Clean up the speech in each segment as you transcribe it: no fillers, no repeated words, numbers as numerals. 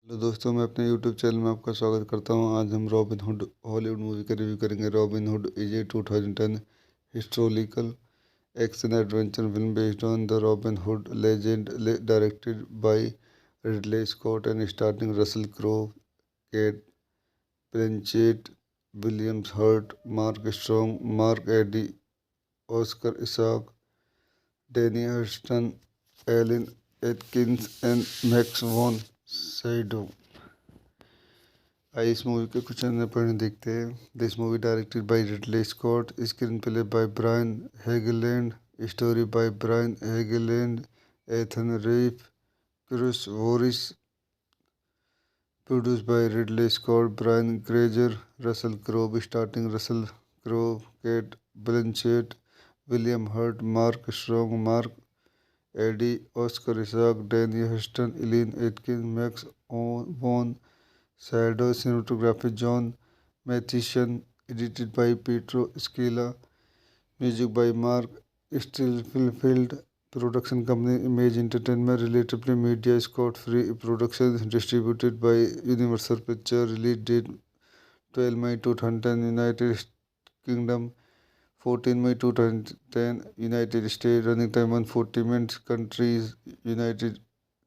Hello दोस्तों, मैं अपने यूट्यूब चैनल में आपका स्वागत करता हूं। आज हम रॉबिन हुड हॉलीवुड मूवी का रिव्यू करेंगे। Robin Hood is a 2010 historical action adventure film based on the Robin Hood legend, directed by Ridley Scott and starring Russell Crowe, Cate Blanchett, William Hurt, Mark Strong, Mark Addy, Oscar Isaac, Danny Huston, Eileen Atkins and Max von Sydow. आइए इस movie के कुछ अन्य point देखते हैं। This movie directed by Ridley Scott, screen play by Brian Helgeland, story by Brian Helgeland, Ethan Reiff, Chris Voris, produced by Ridley Scott, Brian Grazer, Russell Crowe starting Russell Crowe, Cate Blanchett, William Hurt, Mark Strong, Mark Addy, Oscar Isaac, Danny Huston, Eileen Atkins, Max von Sydow. Cinematography John Mathieson, edited by Pietro Scalia, music by Marc Streitenfeld, production company Imagine Entertainment, Relativity Media, Scott Free Productions, distributed by Universal Picture. Release date 12 May 2010 United Kingdom, 14 May 2010 United State, running time 140 minutes, countries United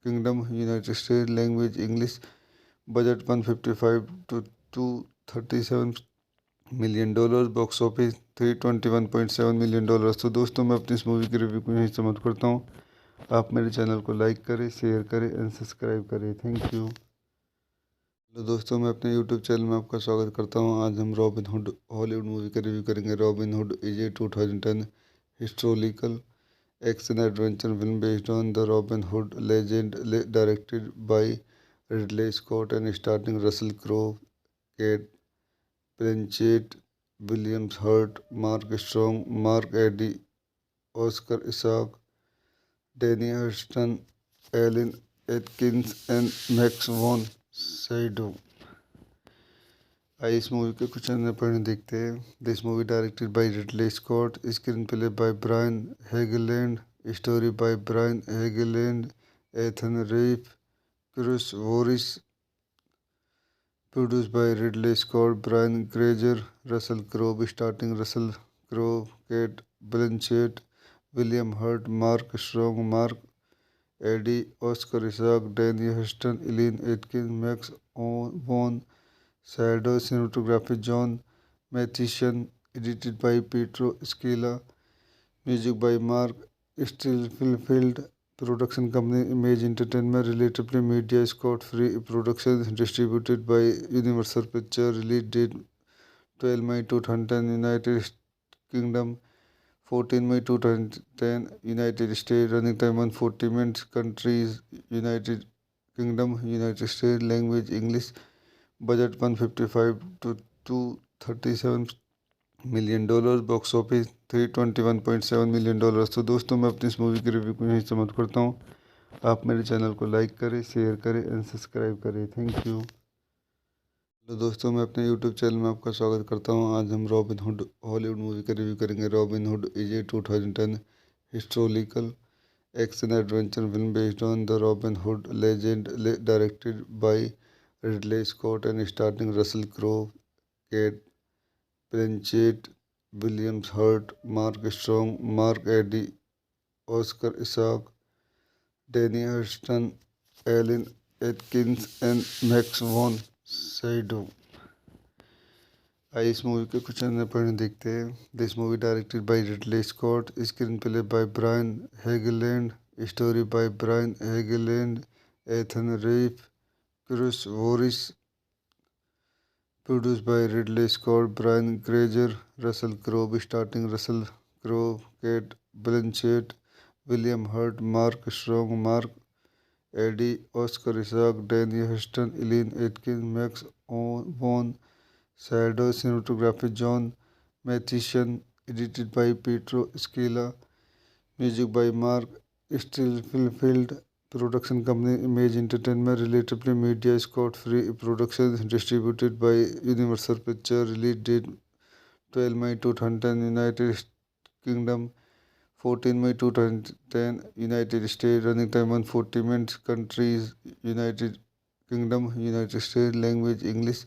Kingdom, United State, language English, budget 155 to 237 million dollar, box office 321.7 million dollar. तो दोस्तों, मैं अपनी इस movie की review को यहीं समाप्त करता हूँ। आप मेरे चैनल को लाइक करें, शेयर करें एंड सब्सक्राइब करें। Thank you. तो दोस्तों, मैं अपने यूट्यूब चैनल में आपका स्वागत करता हूँ। आज हम रॉबिन हुड हॉलीवुड मूवी का रिव्यू करेंगे। Robin Hood is a 2010 historical action adventure film based on the Robin Hood legend, directed by Ridley Scott and starring Russell Crowe, Cate Blanchett, William Hurt, Mark Strong, Mark Addy, Oscar Isaac, Danny Huston, Eileen Atkins and Max von Sydow. आइए इस movie के कुछ अन्य point देखते हैं। This movie directed by Ridley Scott, screen play by Brian Helgeland, story by Brian Helgeland, Ethan Reiff, Chris Voris, produced by Ridley Scott, Brian Grazer, Russell Crowe starting Russell Crowe, Cate Blanchett, William Hurt, Mark Strong, Mark Addy, Oscar Isaac, Danny Huston, Eileen Atkins, Max von Sydow. Cinematography John Mathieson, edited by Pietro Scalia, music by Marc Streitenfeld, production company Imagine Entertainment, Relativity Media, Scott Free Productions, distributed by Universal Picture. Release date 12 May 2010 United Kingdom, 14 May 2010 United State, running time 140 minutes, countries United Kingdom, United State, language English, budget 155 to 237 million dollar, box office 321.7 million dollar. तो दोस्तों, मैं अपनी इस movie की review को यहीं समाप्त करता हूँ। आप मेरे चैनल को लाइक करें, शेयर करें एंड सब्सक्राइब करें। Thank you. हेलो दोस्तों, मैं अपने यूट्यूब चैनल में आपका स्वागत करता हूं। आज हम रॉबिन हुड हॉलीवुड मूवी का रिव्यू करेंगे। Robin Hood is a 2010 historical action adventure film based on the Robin Hood legend, directed by Ridley Scott and starting Russell Crowe, Cate Blanchett, William Hurt, Mark Strong, Mark Addy, Oscar Isaac, Danny Hurston, Eileen Atkins and Max von Sydow. आइए इस movie के कुछ अन्य point देखते हैं। This movie directed by Ridley Scott, screen play by Brian Helgeland, story by Brian Helgeland, Ethan Reiff, Chris Voris, produced by Ridley Scott, Brian Grazer, Russell Crowe starting Russell Crowe, Cate Blanchett, William Hurt, Mark Strong, Mark Addy, Oscar Isaac, Danny Huston, Eileen Atkins, Max von Sydow. Cinematography John Mathieson, edited by Pietro Scalia, music by Marc Streitenfeld, production company Imagine Entertainment, Relativity Media, Scott Free Production, distributed by Universal Picture, release date 12 May 2010 United Kingdom, 14 May 2010 United States, running time 140 minutes, countries United Kingdom, United States, language English,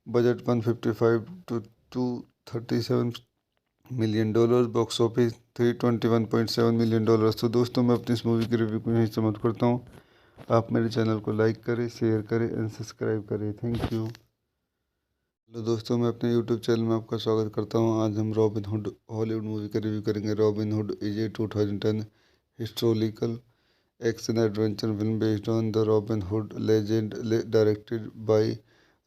budget 155 to $237 million, box office $321.7 million। तो दोस्तों, मैं अपनी इस movie की review को यहीं समाप्त करता हूँ। आप मेरे चैनल को लाइक करें, शेयर करें एंड सब्सक्राइब करें। Thank you. हेलो दोस्तों, मैं अपने यूट्यूब चैनल में आपका स्वागत करता हूं। आज हम रॉबिन हुड हॉलीवुड मूवी का रिव्यू करेंगे। Robin Hood is a 2010 historical action adventure film based on the Robin Hood legend, directed by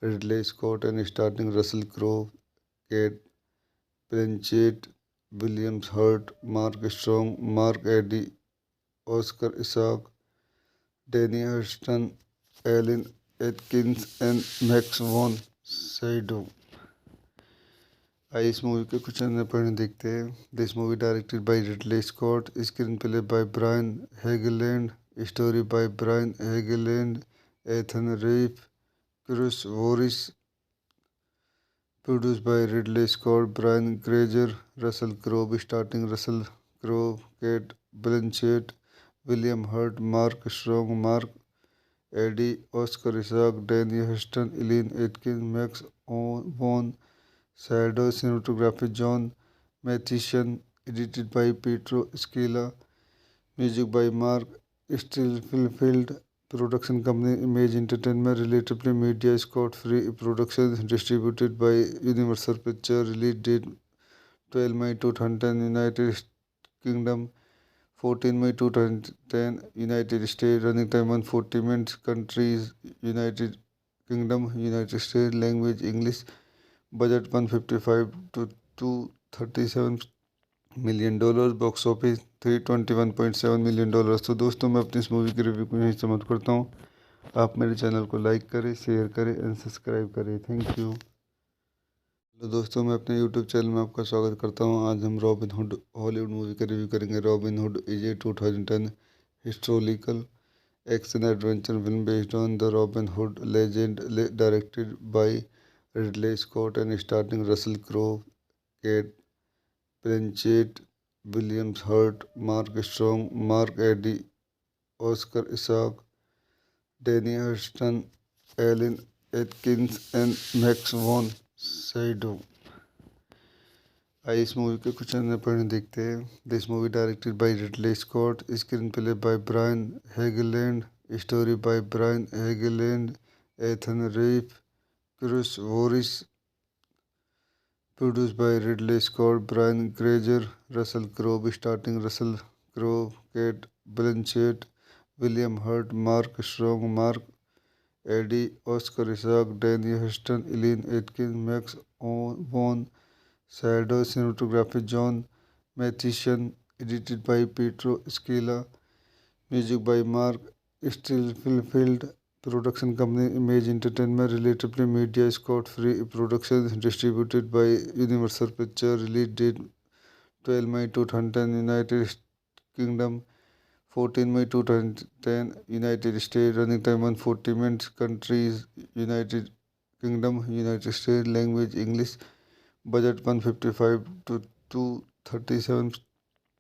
Ridley Scott and starting Russell Crowe, Cate Blanchett, William Hurt, Mark Strong, Mark Addy, Oscar Isaac, Danny Hurston, Eileen Atkins and Max von Sydow. आइए इस movie के कुछ अन्य point देखते हैं। This movie directed by Ridley Scott, screen play by Brian Helgeland, story by Brian Helgeland, Ethan Reiff, Chris Voris, produced by Ridley Scott, Brian Grazer, Russell Crowe starting Russell Crowe, Cate Blanchett, William Hurt, Mark Strong, Mark Addy, Oscar Isaac, Danny Huston, Eileen Atkins, Max von Sydow. Cinematography John Mathieson, edited by Pietro Scalia, music by Marc Streitenfeld, production company Imagine Entertainment, Relativity Media, Scott Free Production, distributed by Universal Picture, release date 12 May 2010 United Kingdom, 14 May 2010 United States, running time 140 minutes, countries United Kingdom, United States, language English, budget 155 to $237 million, box office $321.7 million। तो दोस्तों, मैं अपनी इस movie की review को यहीं समाप्त करता हूँ। आप मेरे चैनल को लाइक करें, शेयर करें एंड सब्सक्राइब करें। Thank you. तो दोस्तों, मैं अपने यूट्यूब चैनल में आपका स्वागत करता हूं। आज हम रॉबिन हुड हॉलीवुड मूवी का रिव्यू करेंगे। Robin Hood is a 2010 historical action adventure film based on the Robin Hood legend, directed by Ridley Scott and starting Russell Crowe, Cate Blanchett, William Hurt, Mark Strong, Mark Addy, Oscar Isaac, Danny Hurston, Eileen Atkins and Max von Sydow. आइए इस movie के कुछ अन्य point देखते हैं। This movie directed by Ridley Scott, screen play by Brian Helgeland, story by Brian Helgeland, Ethan Reiff, Chris Voris, produced by Ridley Scott, Brian Grazer, Russell Crowe starting Russell Crowe, Cate Blanchett, William Hurt, Mark Strong, Mark Addy, Oscar Isaac, Danny Huston, Eileen Atkins, Max von Sydow. Cinematography John Mathieson, edited by Pietro Scalia, music by Marc Streitenfeld, production company Imagine Entertainment, Relativity Media, Scott Free Production, distributed by Universal Picture, release date 12 May 2010 United Kingdom, 14 May 2010, United States. Running time 140 minutes. Countries: United Kingdom, United States. Language: English. Budget 155 to 237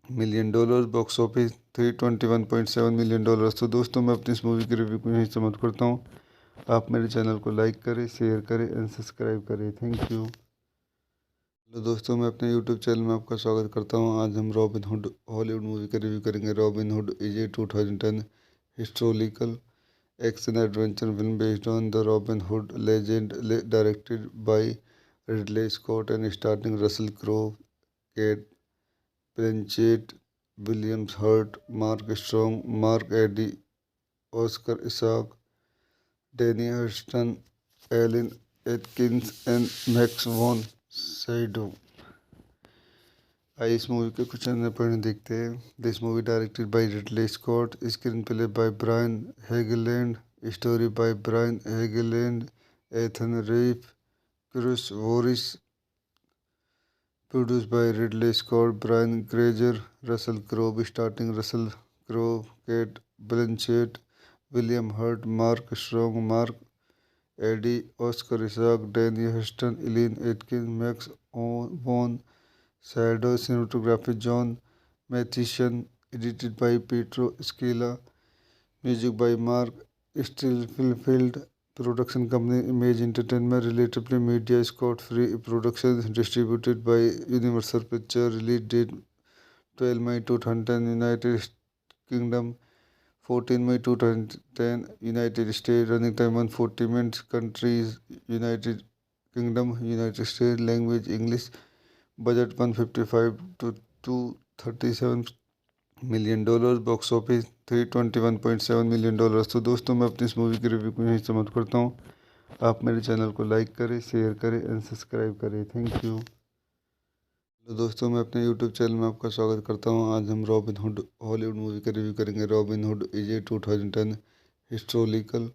million dollar. Box office $321.7 million। तो दोस्तों, मैं अपनी इस movie की review को यहीं समाप्त करता हूँ। आप मेरे चैनल को लाइक करें, शेयर करें एंड सब्सक्राइब करें। Thank you. हेलो दोस्तों, मैं अपने यूट्यूब चैनल में आपका स्वागत करता हूं। आज हम रॉबिन हुड हॉलीवुड मूवी का रिव्यू करेंगे। Robin Hood is a 2010 historical action adventure film based on the Robin Hood legend, directed by Ridley Scott and starting Russell Crowe, Cate Blanchett, William Hurt, Mark Strong, Mark Addy, Oscar Isaac, Danny Hurston, Eileen Atkins and Max von Sydow. आइए इस movie के कुछ अन्य point देखते हैं। This movie directed by Ridley Scott, screen play by Brian Helgeland, story by Brian Helgeland, Ethan Reiff, Chris Voris, produce by Ridley Scott, Brian Grazer, Russell Crowe starting Russell Crowe, Cate Blanchett, William Hurt, Mark Strong, Mark Addy, Oscar Isaac, Danny Huston, Eileen Atkins, Max von Shadow, cinematography John Mathison, edited by Pietro Scala, music by Mark Stillfield, production company Image Entertainment, Relatively Media, Scott Free Productions, distributed by Universal Pictures, release date 12 May 2010, United Kingdom, 14 May 2010, United States, running time 140 minutes, countries: United Kingdom, United States, language: English, budget 155 to 237 million dollar, box office $321.7 million। तो दोस्तों, मैं अपनी इस movie की review को यहीं समाप्त करता हूँ। आप मेरे चैनल को लाइक करें, शेयर करें एंड सब्सक्राइब करें। Thank you. तो दोस्तों, मैं अपने यूट्यूब चैनल में आपका स्वागत करता हूँ। आज हम रॉबिन हुड हॉलीवुड मूवी का रिव्यू करेंगे। Robin Hood is a 2010 historical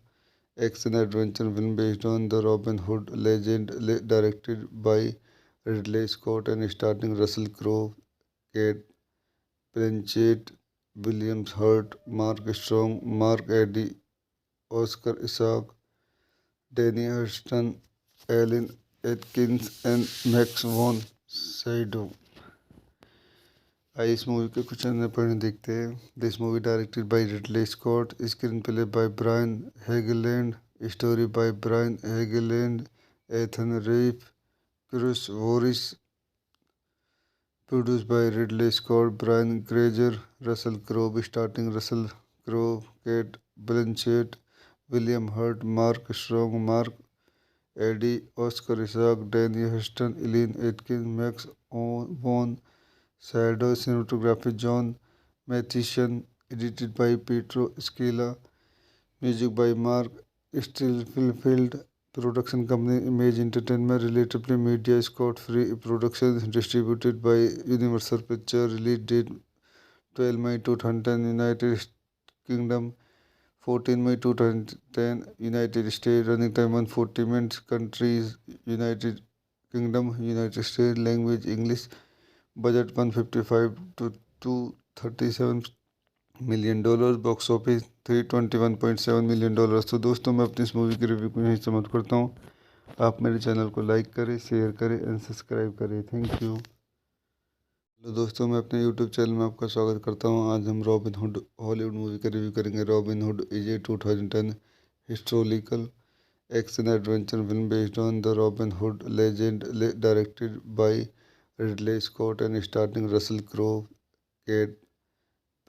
action adventure film based on the Robin Hood legend, directed by Ridley Scott and starting Russell Crowe, Cate Blanchett, William Hurt, Mark Strong, Mark Addy, Oscar Isaac, Danny Hurston, Eileen Atkins and Max von Sydow. आइए इस movie के कुछ अन्य point देखते हैं। This movie directed by Ridley Scott, screen play by Brian Helgeland, story by Brian Helgeland, Ethan Reiff, Chris Voris, produced by Ridley Scott, Brian Grazer, Russell Crowe starting Russell Crowe, Kate Blanchett, William Hurt, Mark Strong, Mark Eddy, Oscar Isaac, Danny Huston, Eileen Atkins, Max Vaughn, Shadow, cinematography John Mathison, edited by Pietro Scala, music by Mark Stillfield, production company Image Entertainment, Relatively Media, Scott Free Productions, distributed by Universal Pictures, release date 12 May 2010, United Kingdom, 14 May 2010, United States, running time 140 minutes, countries: United Kingdom, United States, language: English, budget 155 to 237 million dollar, box office $321.7 million। तो दोस्तों, मैं अपनी इस movie की review को यहीं समाप्त करता हूँ। आप मेरे चैनल को लाइक करें, शेयर करें एंड सब्सक्राइब करें। Thank you. हेलो दोस्तों, मैं अपने यूट्यूब चैनल में आपका स्वागत करता हूँ। आज हम रॉबिन हुड हॉलीवुड मूवी का रिव्यू करेंगे। Robin Hood is a 2010 historical action adventure film based on the Robin Hood legend, directed by Ridley Scott and starting Russell Crowe, Cate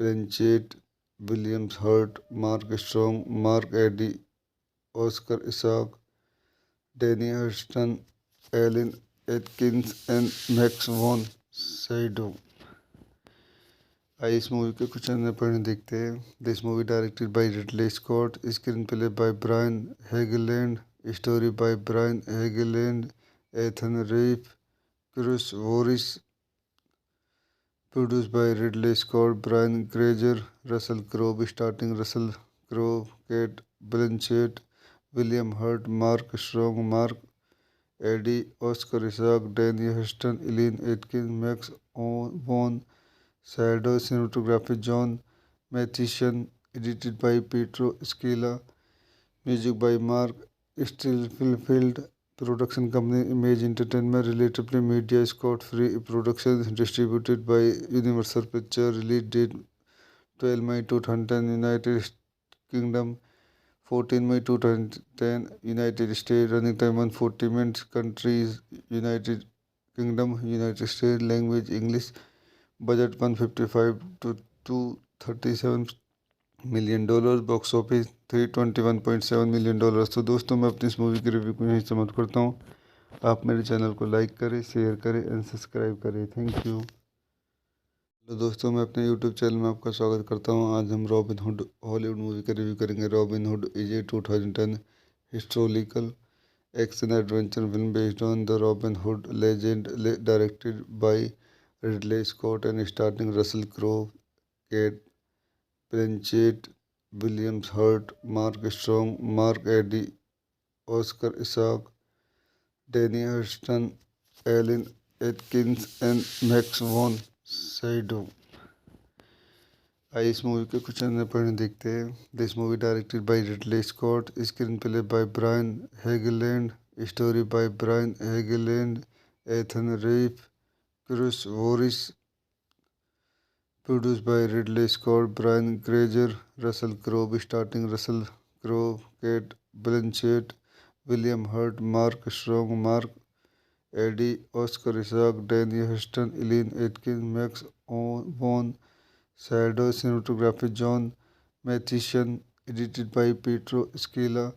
Blanchett, William Hurt, Mark Strong, Mark Addy, Oscar Isaac, Danny Hurston, Eileen Atkins and Max von Sydow. आइए इस movie के कुछ अन्य point देखते हैं। This movie directed by Ridley Scott, screen play by Brian Helgeland, story by Brian Helgeland, Ethan Reiff, Chris Voris, produced by Ridley Scott, Brian Grazer, Russell Crowe starting Russell Crowe, Kate Blanchett, William Hurt, Mark Strong, Mark Eddy, Oscar Isaac, Danny Huston, Eileen Atkins, Max Vaughn, Shadow, cinematography John Matheson, edited by Pietro Scala, music by Mark Stilfield, production company Image Entertainment, relatively media Scott Free Productions, distributed by Universal Pictures, release date 12 May 2010, United Kingdom, 14 May 2010, United States, running time 140 minutes, countries United Kingdom, United States, language English, budget 155 to 237 million dollar, box office 321.7 million dollar. तो दोस्तों मैं अपनी इस movie की review को यहीं समाप्त करता हूँ। आप मेरे चैनल को लाइक करें, शेयर करें एंड सब्सक्राइब करें। Thank you. तो दोस्तों मैं अपने यूट्यूब चैनल में आपका स्वागत करता हूँ। आज हम रॉबिन हुड हॉलीवुड मूवी का रिव्यू करेंगे। Robin Hood is a 2010 historical action adventure film based on the Robin Hood legend, directed by Ridley Scott and starting Russell Crowe, Cate Blanchett, Williams Hurt, Mark Strong, Mark Addy, Oscar Isaac, Danny Hurston, Eileen Atkins and Max von Sydow. आइए इस movie के कुछ अन्य point देखते हैं। This movie directed by Ridley Scott, screen play by Brian Helgeland, story by Brian Helgeland, Ethan Reiff, Chris Voris, produced by Ridley Scott, Brian Grazer, Russell Crowe starting Russell Crowe, Kate Blanchett, William Hurt, Mark Strong, Mark Eddy, Oscar Isaac, Danny Huston, Eileen Atkins, Max Vaughn, Shadow, cinematography John Matheson, edited by Pietro Scala,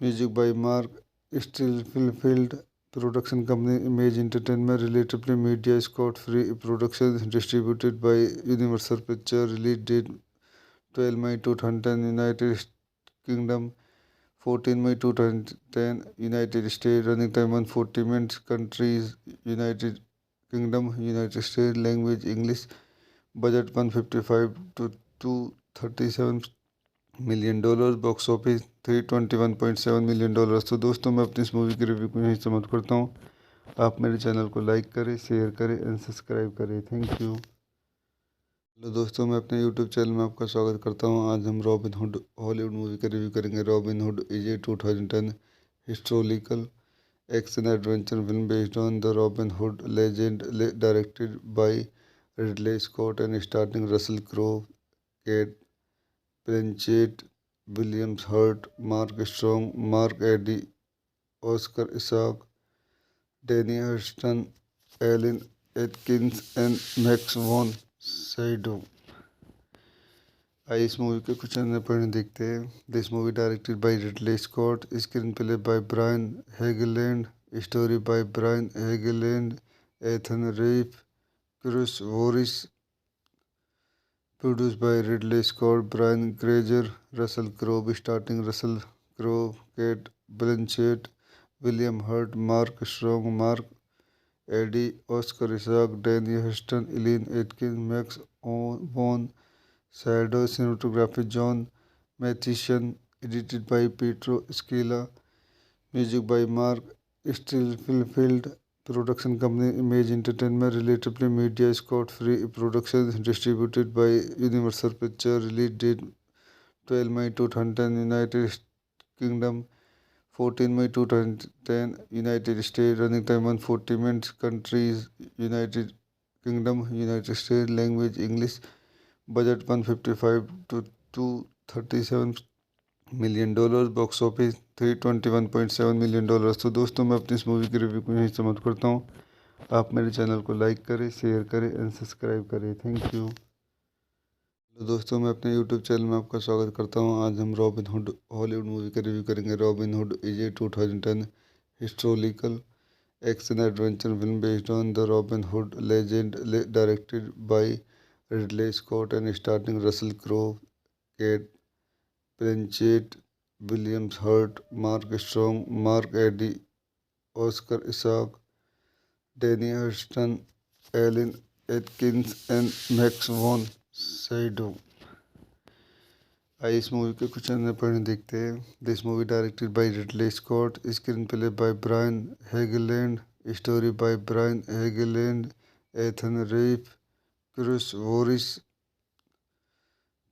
music by Mark Stilfield, production company Image Entertainment, relatively media Scott Free Productions, distributed by Universal Pictures, release date 12 May 2010, United Kingdom, 14 May 2010, United States, running time 140 minutes, countries United Kingdom, United States, language English, budget 155 to 237 million dollar, box office 321.7 million dollar. तो दोस्तों मैं अपनी इस movie की review को यहीं समाप्त करता हूँ। आप मेरे चैनल को लाइक करें, शेयर करें एंड सब्सक्राइब करें। Thank you. हेलो दोस्तों मैं अपने यूट्यूब चैनल में आपका स्वागत करता हूँ। आज हम रॉबिन हुड हॉलीवुड मूवी का रिव्यू करेंगे। Robin Hood is a 2010 historical action adventure film based on the Robin Hood legend, directed by Ridley Scott and starting Russell Crowe, Cate Blanchett, Williams Hurt, Mark Strong, Mark Addy, Oscar Isaac, Danny Hurston, Eileen Atkins and Max von Sydow. आइए इस movie के कुछ अन्य point देखते हैं। This movie directed by Ridley Scott, screen play by Brian Helgeland, story by Brian Helgeland, Ethan Reiff, Chris Voris, produced by Ridley Scott, Brian Grazer, Russell Crowe starting Russell Crowe, Kate Blanchett, William Hurt, Mark Strong, Mark Eddy, Oscar Isaac, Danny Huston, Eileen Atkins, Max Vaughn, Shadow, cinematography John Matheson, edited by Pietro Scala, music by Mark Stilfield, production company Image Entertainment, relatively media Scott Free Productions, distributed by Universal Pictures, release date 12 May 2010, United Kingdom, 14 May 2010, United States, running time 140 minutes, countries United Kingdom, United States, language English, budget 155 to 237 million dollar, box office 321.7 million dollar. तो दोस्तों मैं अपनी इस movie की review को यहीं समाप्त करता हूँ। आप मेरे चैनल को लाइक करें, शेयर करें एंड सब्सक्राइब करें। Thank you. तो दोस्तों मैं अपने यूट्यूब चैनल में आपका स्वागत करता हूँ। आज हम रॉबिन हुड हॉलीवुड मूवी का रिव्यू करेंगे। Robin Hood is a 2010 historical action adventure film based on the Robin Hood legend, directed by Ridley Scott and starting Russell Crowe, Cate Blanchett, Williams Hurt, Mark Strong, Mark Addy, Oscar Isaac, Danny Hurston, Eileen Atkins and Max von Sydow. आइए इस movie के कुछ अन्य point देखते हैं। This movie directed by Ridley Scott, screen play by Brian Helgeland, story by Brian Helgeland, Ethan Reiff, Chris Voris,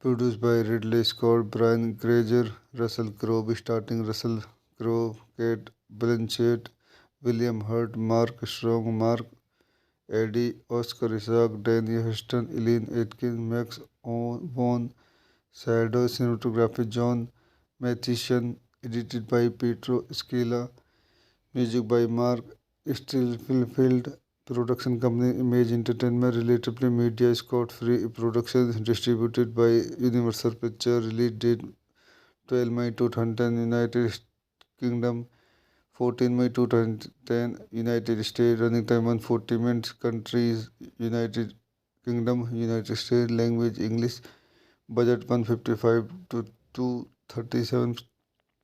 Produced by Ridley Scott, Brian Grazer, Russell Crowe starring Russell Crowe, Kate Blanchett, William Hurt, Mark Strong, Mark Eddy, Oscar Isaac, Danny Huston, Elaine Atkins, Max Vaughn, Shadow cinematography John Matheson, edited by Pietro Scala, music by Mark Stillfield, production company Image Entertainment, Relatively Media, Scott Free Productions, distributed by Universal Pictures, release date 12 May 2010, United Kingdom, 14 May 2010, United States, running time 140 minutes, countries United Kingdom, United States, language English, budget 155 to 237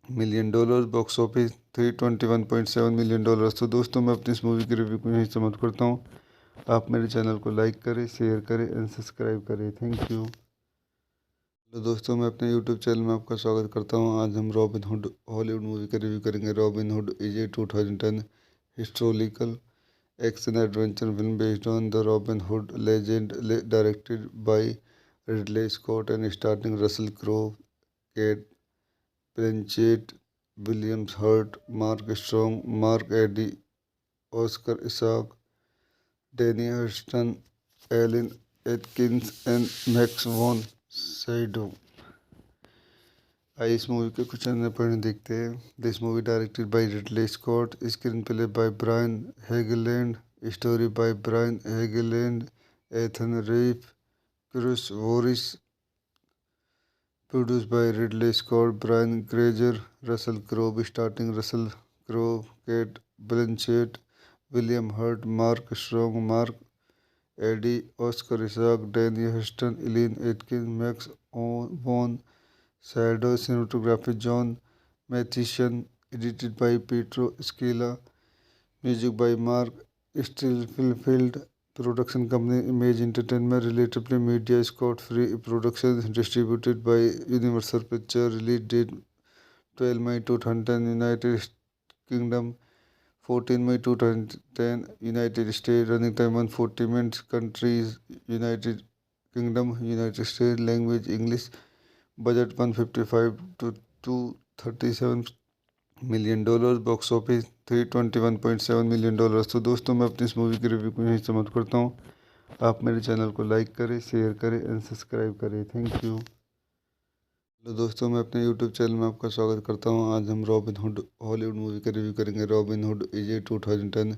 million dollar, box office 321.7 million dollar. तो दोस्तों मैं अपनी इस movie की review को यहीं समाप्त करता हूँ। आप मेरे चैनल को लाइक करें, शेयर करें एंड सब्सक्राइब करें। Thank you. तो दोस्तों मैं अपने यूट्यूब चैनल में आपका स्वागत करता हूँ। आज हम रॉबिन हुड हॉलीवुड मूवी का रिव्यू करेंगे। Robin Hood is a 2010 historical action adventure film based on the Robin Hood legend, directed by Ridley Scott and starring Russell Crowe, Cate Blanchett, William Hurt, Mark Strong, Mark Addy, Oscar Isaac, Danny Huston, Eileen Atkins and Max von Sydow. आइए इस movie के कुछ अन्य point देखते हैं। This movie directed by Ridley Scott, screen play by Brian Helgeland, story by Brian Helgeland, Ethan Reiff, Chris Voris, produced by Ridley Scott, Brian Grazer, Russell Crowe starring Russell Crowe, Kate Blanchett, William Hurt, Mark Strong, Mark Eddy, Oscar Isaac, Danny Huston, Elaine Atkins, Max Vaughn, Shadow cinematography John Matheson, edited by Pietro Scala, music by Mark Stillfield, production company Image Entertainment, Relatively Media, Scott Free Productions, distributed by Universal Pictures, release date 12 May 2010, United Kingdom, 14 May 2010, United States, running time 140 minutes, countries United Kingdom, United States, language English, budget 155 to 237 million dollar, box office 321.7 million dollar. तो दोस्तों मैं अपनी इस movie की review को यहीं समाप्त करता हूँ। आप मेरे चैनल को लाइक करें, शेयर करें एंड सब्सक्राइब करें। Thank you. तो दोस्तों मैं अपने यूट्यूब चैनल में आपका स्वागत करता हूँ। आज हम रॉबिन हुड हॉलीवुड मूवी का रिव्यू करेंगे। Robin Hood is a 2010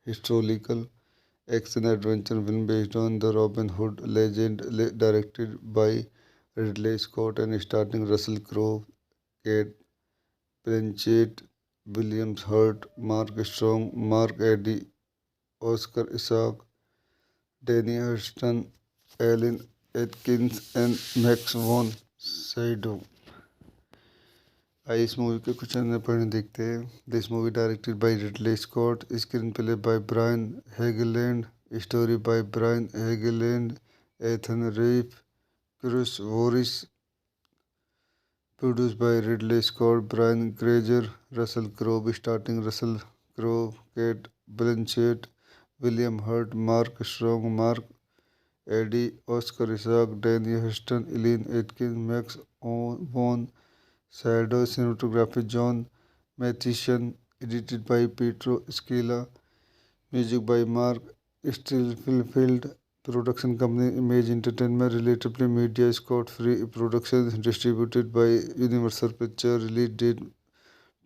historical action adventure film based on the Robin Hood legend, directed by Ridley Scott and starring Russell Crowe, Cate Blanchett, William Hurt, Mark Strong, Mark Addy, Oscar Isaac, Danny Huston, Eileen Atkins and Max von Sydow. आइए इस movie के कुछ अन्य point देखते हैं। This movie directed by Ridley Scott, screen play by Brian Helgeland, story by Brian Helgeland, Ethan Reiff, Chris Voris, produced by Ridley Scott, Brian Grazer, Russell Crowe starring Russell Crowe, Kate Blanchett, William Hurt, Mark Strong, Mark Eddy, Oscar Isaac, Danny Huston, Elaine Atkins, Max Vaughn, Shadow cinematography John Matheson, edited by Pietro Scala, music by Mark Stillfield, production company Image Entertainment, Relatively Media, Scott Free Productions, distributed by Universal Pictures, release date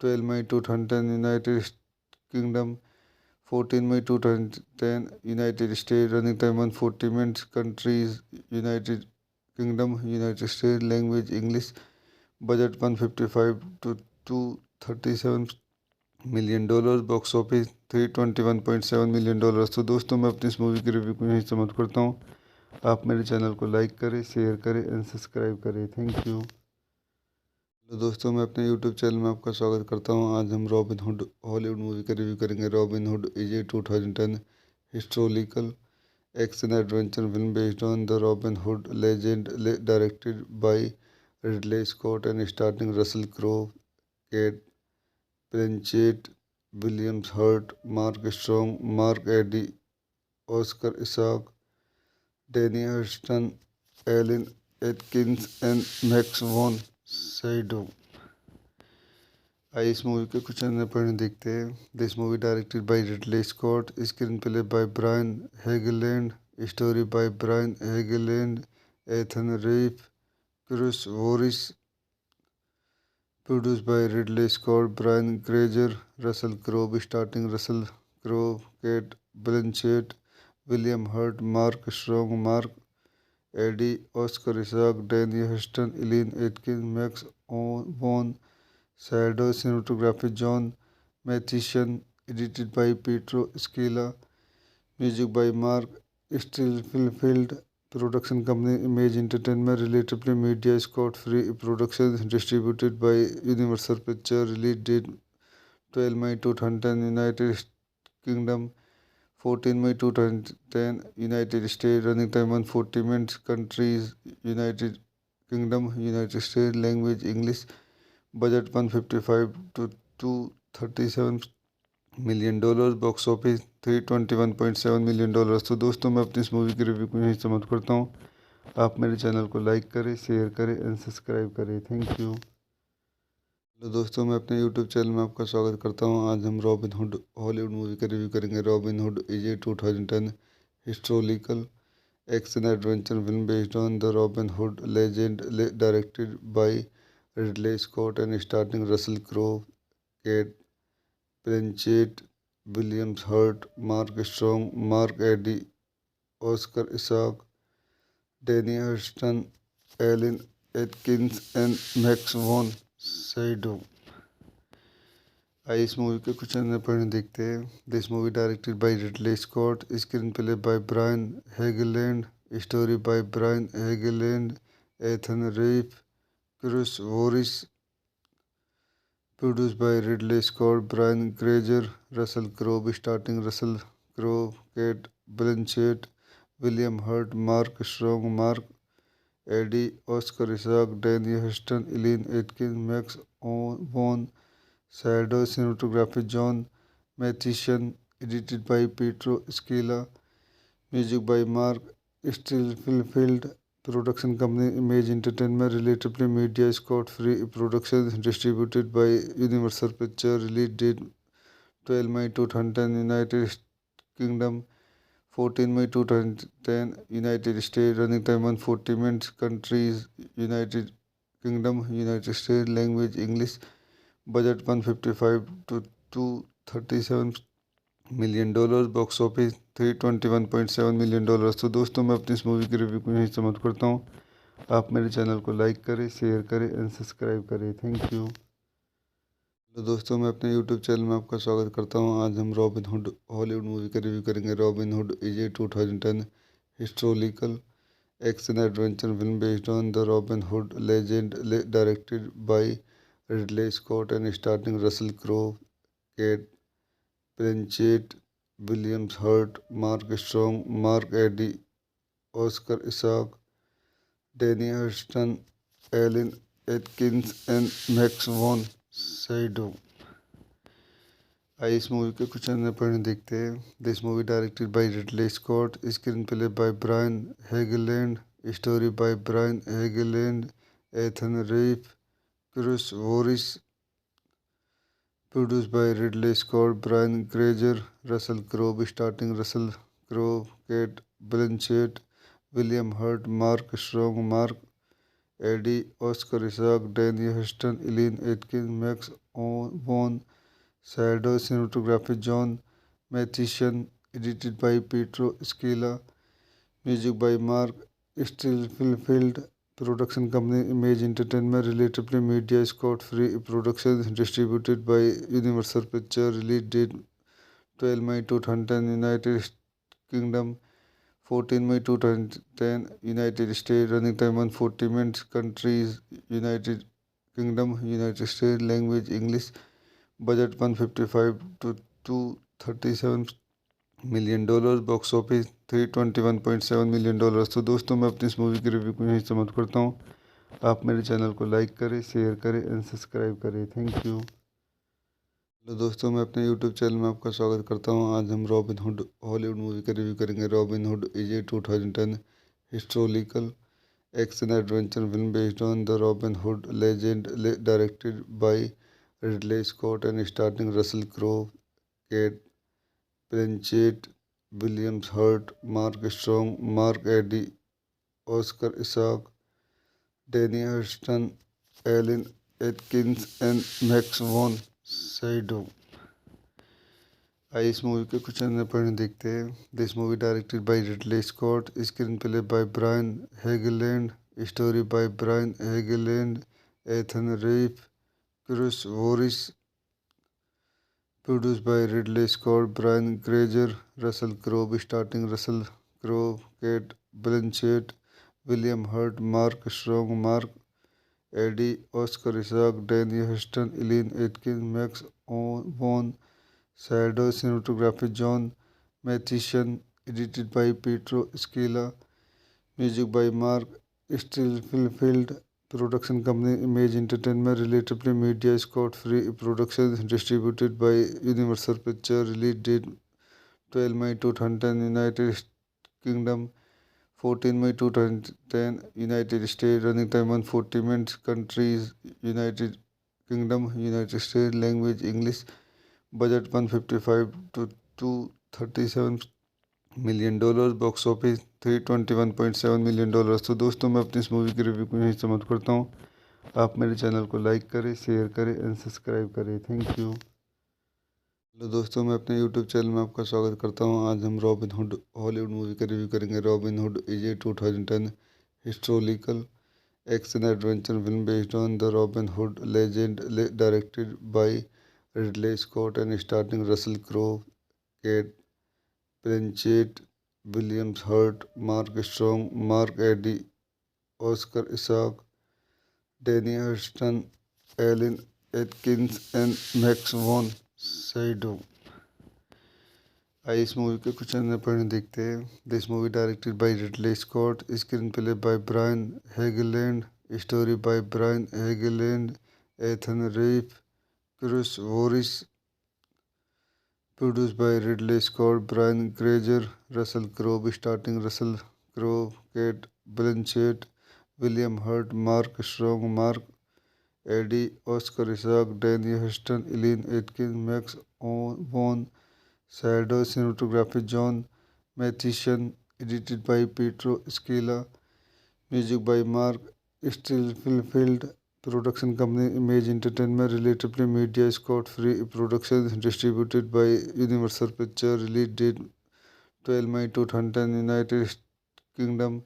12 May 2010, United Kingdom, 14 May 2010, United States, running time 140 minutes, countries United Kingdom, United States, language English, budget 155 to 237 million dollar, box office 321.7 million dollar. तो दोस्तों मैं अपनी इस movie की review को यहीं समाप्त करता हूँ। आप मेरे चैनल को लाइक करें, शेयर करें एंड सब्सक्राइब करें। Thank you. तो दोस्तों मैं अपने यूट्यूब चैनल में आपका स्वागत करता हूँ। आज हम रॉबिन हुड हॉलीवुड मूवी का रिव्यू करेंगे। Robin Hood is a 2010 historical action adventure film based on the Robin Hood legend, directed by Ridley Scott and starring Russell Crowe, Cate Blanchett, William Hurt, Mark Strong, Mark Addy, Oscar Isaac, Danny Huston, Eileen Atkins and Max von Sydow. आइए इस movie के कुछ अन्य point देखते हैं। This movie directed by Ridley Scott, screen play by Brian Helgeland, story by Brian Helgeland, Ethan Reiff, Chris Voris, produced by Ridley Scott, Brian Grazer, Russell Crowe starring Russell Crowe, Kate Blanchett, William Hurt, Mark Strong, Mark Eddy, Oscar Isaac, Danny Huston, Elaine Atkins, Max Vaughn, Shadow cinematography John Mathison, edited by Pietro Scala, music by Mark Stillfield, production company Image Entertainment, Relatively Media, Scott Free Productions, distributed by Universal Pictures, release date 12 May 2010, United Kingdom, 14 May 2010, United States, running time 140 minutes, countries, United Kingdom, United States, language English, budget 155 to 237 million dollar, box office $321.7 million. तो दोस्तों मैं अपनी इस movie की review को यहीं समाप्त करता हूँ। आप मेरे चैनल को लाइक करें, शेयर करें एंड सब्सक्राइब करें। Thank you. तो दोस्तों मैं अपने यूट्यूब चैनल में आपका स्वागत करता हूँ। आज हम रॉबिन हुड हॉलीवुड मूवी का रिव्यू करेंगे। Robin Hood is a 2010 historical action adventure film based on the Robin Hood legend, directed by Ridley Scott and starring Russell Crowe, Cate Blanchett, William Hurt, Mark Strong, Mark Addy, Oscar Isaac, Danny Huston, Eileen Atkins and Max von Sydow. आइए इस movie के कुछ अन्य point देखते हैं। This movie directed by Ridley Scott, screen play by Brian Helgeland, story by Brian Helgeland, Ethan Reiff, Chris Voris, produced by Ridley Scott, Brian Grazer, Russell Crowe starring Russell Crowe, Kate Blanchett, William Hurt, Mark Strong, Mark Eddy, Oscar Isaac, Danny Huston, Elaine Atkins, Max Vaughn, Shadow cinematography John Mathison, edited by Pietro Scala, music by Mark Stillfield, production company Image Entertainment, Relatively Media, Scott Free Productions, distributed by Universal Pictures, release date 12 May 2010, United Kingdom, 14 May 2010, United States, running time 140 minutes, countries, United Kingdom, United States, language English, budget 155 to 237 million dollar, box office $321.7 million. तो दोस्तों मैं अपनी इस movie की review को यहीं समाप्त करता हूँ। आप मेरे चैनल को लाइक करें, शेयर करें एंड सब्सक्राइब करें। Thank you. तो दोस्तों मैं अपने यूट्यूब चैनल में आपका स्वागत करता हूँ। आज हम रॉबिन हुड हॉलीवुड मूवी का रिव्यू करेंगे। Robin Hood is a 2010 historical action adventure film based on the Robin Hood legend, directed by Ridley Scott and starring Russell Crowe, Cate Blanchett, William Hurt, Mark Strong, Mark Addy, Oscar Isaac, Danny Huston, Eileen Atkins and Max von Sydow. आइए इस movie के कुछ अन्य point देखते हैं। This movie directed by Ridley Scott, screen play by Brian Helgeland, story by Brian Helgeland, Ethan Reiff, Chris Voris, produced by Ridley Scott, Brian Grazer, Russell Crowe starring Russell Crowe, Kate Blanchett, William Hurt, Mark Strong, Mark Eddy, Oscar Isaac, Danny Huston, Elaine Atkins, Max Vaughn, Shadow cinematography John Mathison, edited by Pietro Scala, music by Mark Stillfield, production company Image Entertainment, Relatively Media, Scott Free Productions, distributed by Universal Pictures, release date 12 May 2010, United Kingdom, 14 May 2010, United States, running time 140 minutes, countries, United Kingdom, United States, language English, budget 155 to 237 million dollar, box office $321.7 million. तो दोस्तों मैं अपनी इस movie की review को यहीं समाप्त करता हूँ। आप मेरे चैनल को लाइक करें, शेयर करें एंड सब्सक्राइब करें। Thank you. तो दोस्तों मैं अपने यूट्यूब चैनल में आपका स्वागत करता हूँ। आज हम रॉबिन हुड हॉलीवुड मूवी का रिव्यू करेंगे। Robin Hood is a 2010 historical action adventure film based on the Robin Hood legend, directed by Ridley Scott and starring Russell Crowe, Kate Blanchett, Williams Hurt, Mark Strong, Mark Eddy, Oscar Isaac, Danny Huston, Alan Atkins and Max von Sydow। आइए इस movie के कुछ अन्य point देखते हैं। This movie directed by Ridley Scott, screen play by Brian Helgeland, story by Brian Helgeland, Ethan Reiff, Chris Voris, produced by Ridley Scott, Brian Grazer, Russell Crowe starting Russell Crowe, Cate Blanchett, William Hurt, Mark Strong, Mark Addy, Oscar Isaac, Danny Huston, Eileen Atkins, Max von Shadow, cinematography John Mathison, edited by Pietro Scala, music by Mark Stillfield, production company Image Entertainment, Relatively Media, Scott Free Productions, distributed by Universal Pictures, release date 12 May 2010, United Kingdom, 14 May 2010, United States, running time 140 minutes, countries, United Kingdom, United States, language English, budget 155 to 237 million dollar, box office 321.7 million dollar. तो दोस्तों मैं अपनी इस movie की review को यहीं समाप्त करता हूँ। आप मेरे चैनल को लाइक करें, शेयर करें एंड सब्सक्राइब करें। Thank you. हेलो दोस्तों, मैं अपने यूट्यूब चैनल में आपका स्वागत करता हूँ। आज हम रॉबिन हुड हॉलीवुड मूवी का रिव्यू करेंगे। Robin Hood is a 2010 historical action adventure film based on the Robin Hood legend, directed bye Ridley Scott and starring Russell Crowe, Kate Blanchett, Williams Hurt, Mark Strong, Mark Eddy, Oscar Isaac, Danny Huston, Alan Atkins and Max von Sydow। आइए इस movie के कुछ अन्य point देखते हैं। This movie directed by Ridley Scott, screen play by Brian Helgeland, story by Brian Helgeland, Ethan Reiff, Chris Voris, produced by Ridley Scott, Brian Grazer, Russell Crowe starring Russell Crowe, Kate Blanchett, William Hurt, Mark Strong, Mark Eddy, Oscar Isaac, Danny Huston, Eileen Atkins, Max von Sydow, cinematography John Mathison, edited by Pietro Scala, music by Mark Stillfield, production company Image Entertainment, Relatively Media, Scott Free Productions, distributed by Universal Pictures, release date 12 May 2010, United Kingdom,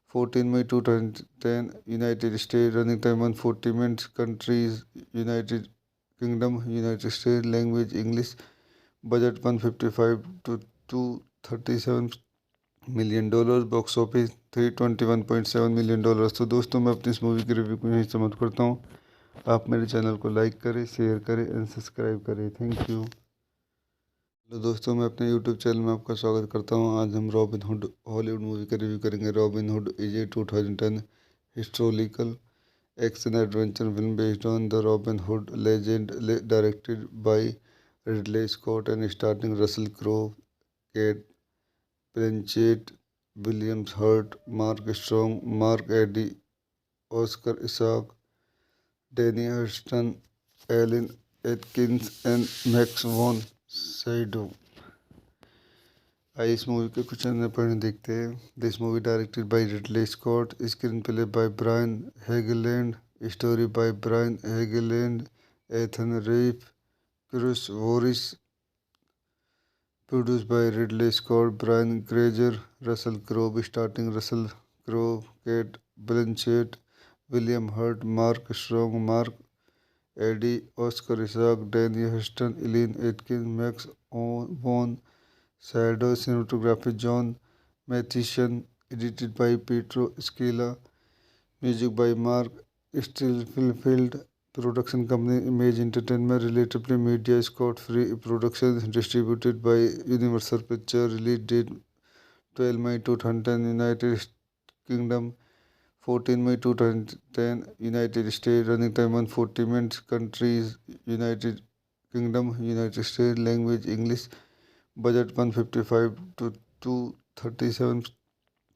14 May 2010, United States, running time 140 minutes, countries, United Kingdom, United States, language English, budget 155 to 237 million dollar, box office 321.7 million dollar. तो दोस्तों मैं अपनी इस movie की review को यहीं समाप्त करता हूँ। आप मेरे चैनल को लाइक करें, शेयर करें एंड सब्सक्राइब करें। Thank you. तो दोस्तों मैं अपने यूट्यूब चैनल में आपका स्वागत करता हूँ। आज हम रॉबिन हुड हॉलीवुड मूवी का रिव्यू करेंगे। Robin Hood is a 2010 historical action adventure film based on the Robin Hood legend, directed by Ridley Scott and starring Russell Crowe, Cate Blanchett, Williams Hurt, Mark Strong, Mark Addy, Oscar Isaac, Danny Huston, Eileen Atkins and Max von Sydow. आइए इस movie के कुछ अन्य point देखते हैं। This movie directed by Ridley Scott, screen play by Brian Helgeland, story by Brian Helgeland, Ethan Reiff, Chris Voris, produced by Ridley Scott, Brian Grazer, Russell Crowe starring Russell Crowe, Kate Blanchett, William Hurt, Mark Strong, Mark Eddy, Oscar Isaac, Danny Huston, Eileen Atkins, Max von Sydow, cinematography John Mathison, edited by Pietro Scala, music by Mark Stillfield, production company Image Entertainment, Relatively Media, Scott Free Productions, distributed by Universal Pictures, release date 12 May 2010, United Kingdom, 14 May 2010, United States, running time 140 minutes, countries, United Kingdom, United States, language English, budget 155 to 237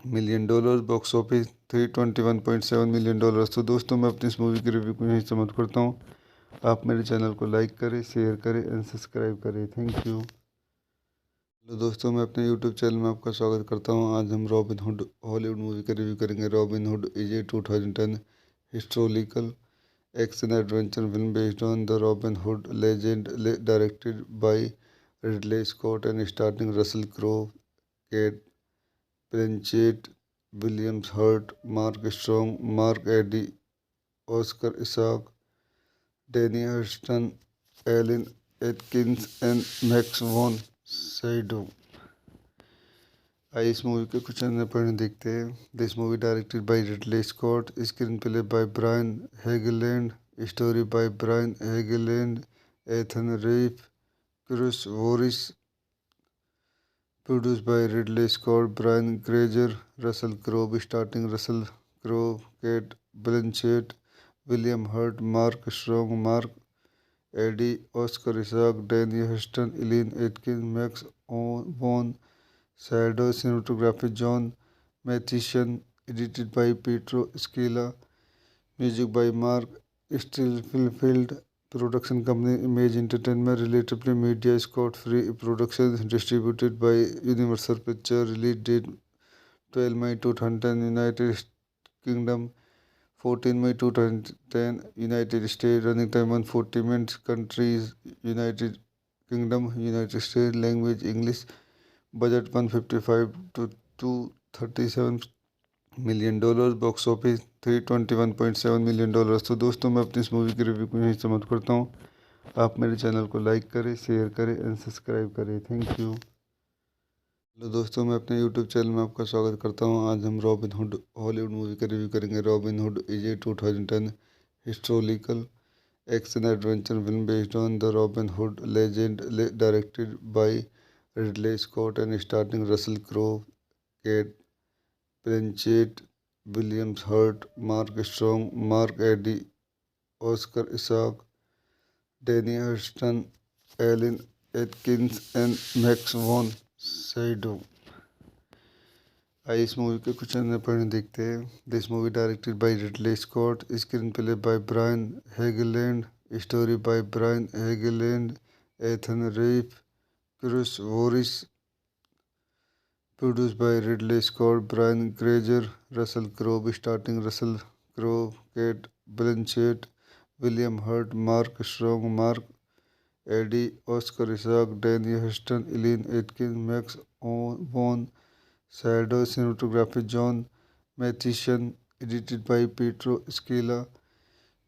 million dollar, box office $321.7 million. तो दोस्तों मैं अपनी इस movie की review को यहीं समाप्त करता हूँ। आप मेरे चैनल को लाइक करें, शेयर करें एंड सब्सक्राइब करें। Thank you. हेलो दोस्तों, मैं अपने यूट्यूब चैनल में आपका स्वागत करता हूं। आज हम रॉबिन हुड हॉलीवुड मूवी का रिव्यू करेंगे। Robin Hood is a 2010 historical action adventure film based on the Robin Hood legend, directed by Ridley Scott and starting Russell Crowe, Cate Blanchett, Williams Hurt, Mark Strong, Mark Addy, Oscar Isaac, Danny Hurston, Eileen Atkins and Max von Sydow. आइए इस movie के कुछ अन्य point देखते हैं। This movie directed by Ridley Scott, screen play by Brian Helgeland, story by Brian Helgeland, Ethan Reiff, Chris Voris, produced by Ridley Scott, Brian Grazer, Russell Crowe starting Russell Crowe, Cate Blanchett, William Hurt, Mark Strong, Mark Addy, Oscar Isaac, Danny Huston, Eileen Atkins, Max von Shadow, cinematography John Mathison, edited by Pietro Scala, music by Mark Stillfield, production company Image Entertainment, Relatively Media, Scott Free Productions, distributed by Universal Pictures, release date 12 May 2010, United Kingdom, 14 May 2010, United States, running time 140 minutes, countries, United Kingdom, United States, language English, budget 155 to 237 million dollar, box office $321.7 million. तो दोस्तों मैं अपनी इस movie की review को यहीं समाप्त करता हूँ। आप मेरे चैनल को लाइक करें, शेयर करें एंड सब्सक्राइब करें। Thank you. हेलो दोस्तों, मैं अपने यूट्यूब चैनल में आपका स्वागत करता हूँ। आज हम रॉबिन हुड हॉलीवुड मूवी का रिव्यू करेंगे। Robin Hood is a 2010 historical action adventure film based on the Robin Hood legend, directed by Ridley Scott and starting Russell Crowe, Cate Blanchett, Williams Hurt, Mark Strong, Mark Addy, Oscar Isaac, Danny Hurston, Eileen Atkins and Max von Sydow. आइए इस movie के कुछ अन्य point देखते हैं। This movie directed by Ridley Scott, screen play by Brian Helgeland, story by Brian Helgeland, Ethan Reiff, Chris Voris, produced by Ridley Scott, Brian Grazer, Russell Crowe starting Russell Crowe, Kate Blanchett, William Hurt, Mark Strong, Mark Eddy, Oscar Isaac, Danny Huston, Eileen Atkins, Max Vaughn, Shadow, cinematography John Mathison, edited by Pietro Scala,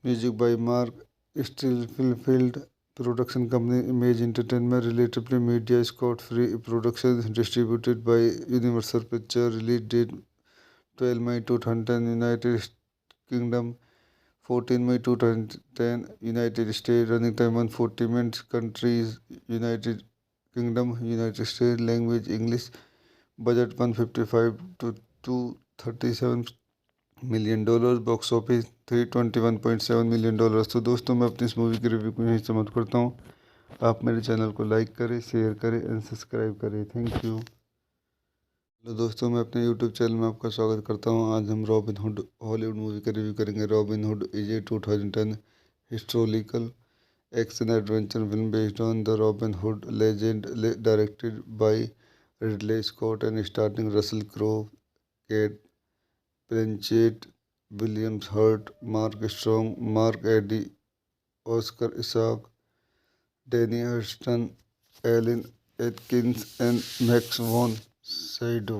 music by Mark Stillfield, production company Image Entertainment, Relatively Media, Scott Free Productions, distributed by Universal Pictures, release date 12 May 2010, United Kingdom, 14 May 2010, United States, running time 140 minutes, countries, United Kingdom, United States, language English, budget 155 to 237 million dollar, box office $321.7 million. तो दोस्तों मैं अपनी इस movie की review को यहीं समाप्त करता हूँ। आप मेरे चैनल को लाइक करें, शेयर करें एंड सब्सक्राइब करें। Thank you. हेलो दोस्तों, मैं अपने यूट्यूब चैनल में आपका स्वागत करता हूँ। आज हम रॉबिन हुड हॉलीवुड मूवी का रिव्यू करेंगे। Robin Hood is a 2010 historical action adventure film based on the Robin Hood legend, directed by Ridley Scott and starting Russell Crowe, Cate Blanchett, Williams Hurt, Mark Strong, Mark Addy, Oscar Isaac, Danny Hurston, Eileen Atkins and Max von Sydow.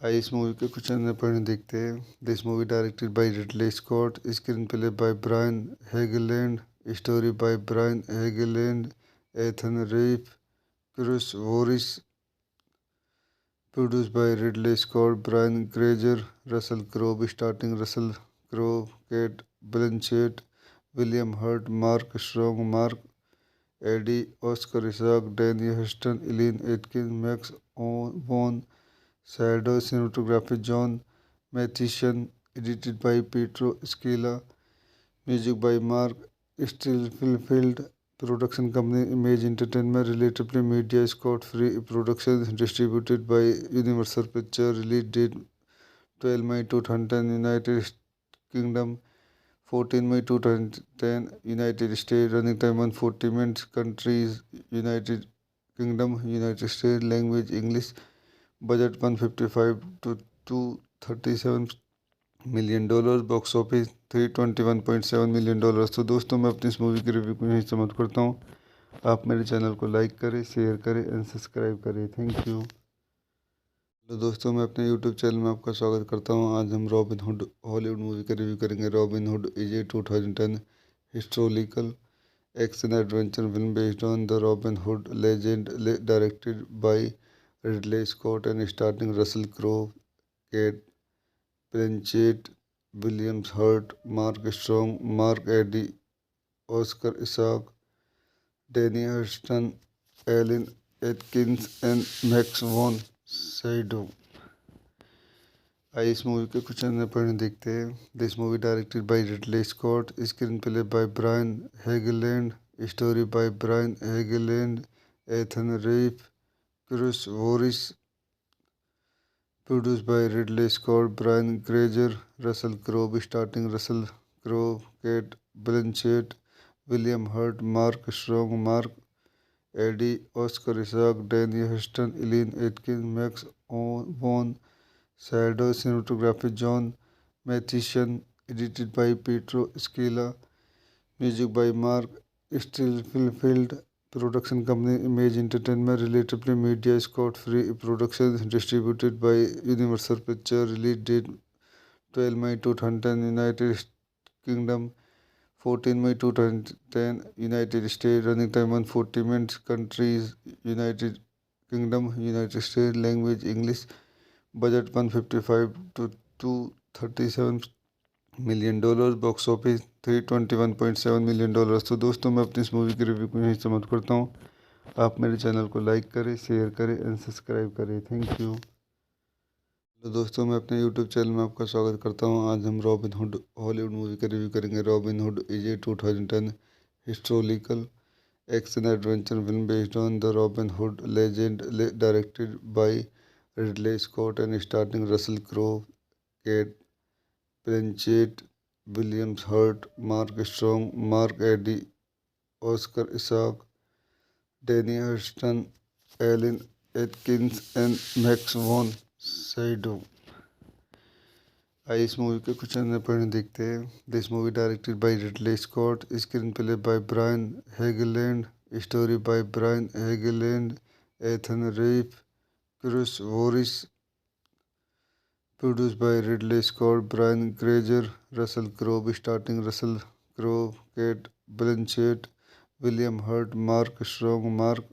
आइए इस movie के कुछ अन्य point देखते हैं। This movie directed by Ridley Scott, screen play by Brian Helgeland, story by Brian Helgeland, Ethan Reiff, Chris Voris, produced by Ridley Scott, Brian Grazer, Russell Crowe starting Russell Crowe, Kate Blanchett, William Hurt, Mark Strong, Mark Eddy, Oscar Isaac, Danny Huston, Eileen Atkins, Max Vaughn, Shadow, cinematography John Mathison, edited by Pietro Scala, music by Mark Stillfield, Production company Image Entertainment. Relatively media. Scott Free Productions. Distributed by Universal Pictures. Release date 12 May 2010 United Kingdom. 14 May 2010 United States. Running time 140 minutes. Countries United Kingdom, United States. Language English. Budget 155 to 237 million dollar. Box office 321.7 million dollar. तो दोस्तों, मैं अपनी इस movie की review को यहीं समाप्त करता हूँ। आप मेरे चैनल को लाइक करें, शेयर करें एंड सब्सक्राइब करें। Thank you. तो दोस्तों, मैं अपने यूट्यूब चैनल में आपका स्वागत करता हूँ। आज हम रॉबिन हुड हॉलीवुड मूवी का रिव्यू करेंगे। Robin Hood is a 2010 historical action adventure film based on the Robin Hood legend, directed by Ridley Scott and starting Russell Crowe, Cate Blanchett, Williams Hurt, Mark Strong, Mark Addy, Oscar Isaac, Danny Hurston, Eileen Atkins and Max von Sydow. आइए इस movie के कुछ अन्य point देखते हैं। This movie directed by Ridley Scott, screen play by Brian Helgeland, story by Brian Helgeland, Ethan Reiff, Chris Voris, produced by Ridley Scott, Brian Grazer, Russell Crowe starting Russell Crowe, Cate Blanchett, William Hurt, Mark Strong, Mark Addy, Oscar Isaac, Danny Huston, Eileen Atkins, Max von Sydow. Cinematography John Mathieson, edited by Pietro Scalia, music by Marc Streitenfeld. Production company Imagine Entertainment. Relativity Media. Scott Free Productions. Distributed by Universal Picture. Release date 12 May 2010 United Kingdom, 14 May 2010 United States. Running time 140 minutes. Countries United Kingdom, United States. Language English. Budget 155 to 237 million dollar. Box office 321.7 million dollar. तो दोस्तों, मैं अपनी इस movie की review को यहीं समाप्त करता हूँ। आप मेरे चैनल को लाइक करें, शेयर करें एंड सब्सक्राइब करें। Thank you. तो दोस्तों, मैं अपने यूट्यूब चैनल में आपका स्वागत करता हूँ। आज हम रॉबिन हुड हॉलीवुड मूवी का रिव्यू करेंगे। Robin Hood is a 2010 historical action adventure film based on the Robin Hood legend, directed by Ridley Scott and starting Russell Crowe, Cate Blanchett, Williams Hurt, Mark Strong, Mark Addy, Oscar Isaac, Danny Hurston, Eileen Atkins and Max von Sydow. आइए इस movie के कुछ अन्य point देखते हैं। This movie directed by Ridley Scott, screen play by Brian Helgeland, story by Brian Helgeland, Ethan Reiff, Chris Voris, produced by Ridley Scott, Brian Grazer, Russell Crowe starting Russell Crowe, Cate Blanchett, William Hurt, Mark Strong, Mark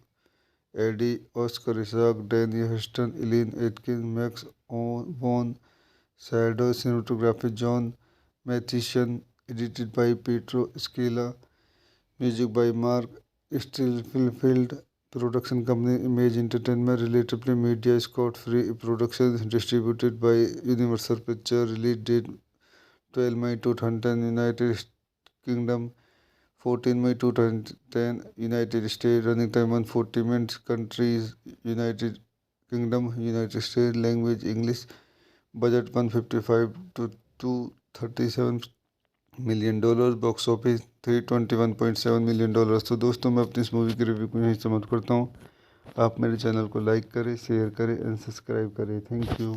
Addy, Oscar Isaac, Danny Huston, Eileen Atkins, Max von Sydow. Cinematography John Mathieson, edited by Pietro Scalia, music by Marc Streitenfeld. Production company Imagine Entertainment. Relativity Media. Scott Free Productions. Distributed by Universal Picture. Release date 12 May 2010 United Kingdom, 14 May 2010 United States. Running time 140 minutes. Countries United Kingdom, United States. Language English. Budget 155 to 237 million dollar. Box office 321.7 million dollar. तो दोस्तों, मैं अपनी इस movie की review को यहीं समाप्त करता हूँ। आप मेरे चैनल को लाइक करें, शेयर करें एंड सब्सक्राइब करें। Thank you.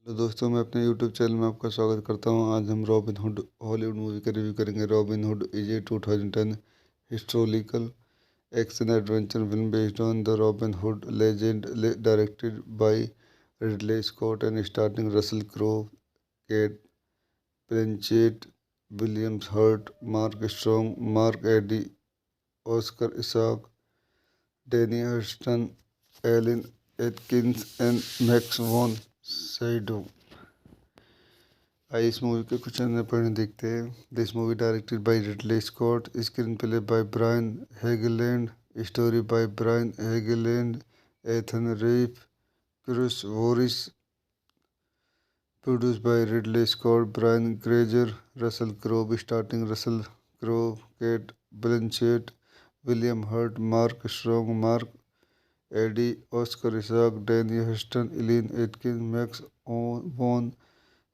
तो दोस्तों, मैं अपने यूट्यूब चैनल में आपका स्वागत करता हूँ। आज हम रॉबिन हुड हॉलीवुड मूवी का रिव्यू करेंगे। Robin Hood is a 2010 historical action adventure film based on the Robin Hood legend, directed by Ridley Scott and starting Russell Crowe, Cate Blanchett, Williams Hurt, Mark Strong, Mark Addy, Oscar Isaac, Danny Hurston, Eileen Atkins and Max von Sydow. आइए इस movie के कुछ अन्य point देखते हैं। This movie directed by Ridley Scott, screen play by Brian Helgeland, story by Brian Helgeland, Ethan Reiff, Chris Voris, produced by Ridley Scott, Brian Grazer, Russell Crowe starting Russell Crowe, Kate Blanchett, William Hurt, Mark Strong, Mark Eddy, Oscar Isaac, Danny Huston, Eileen Atkins, Max Vaughn,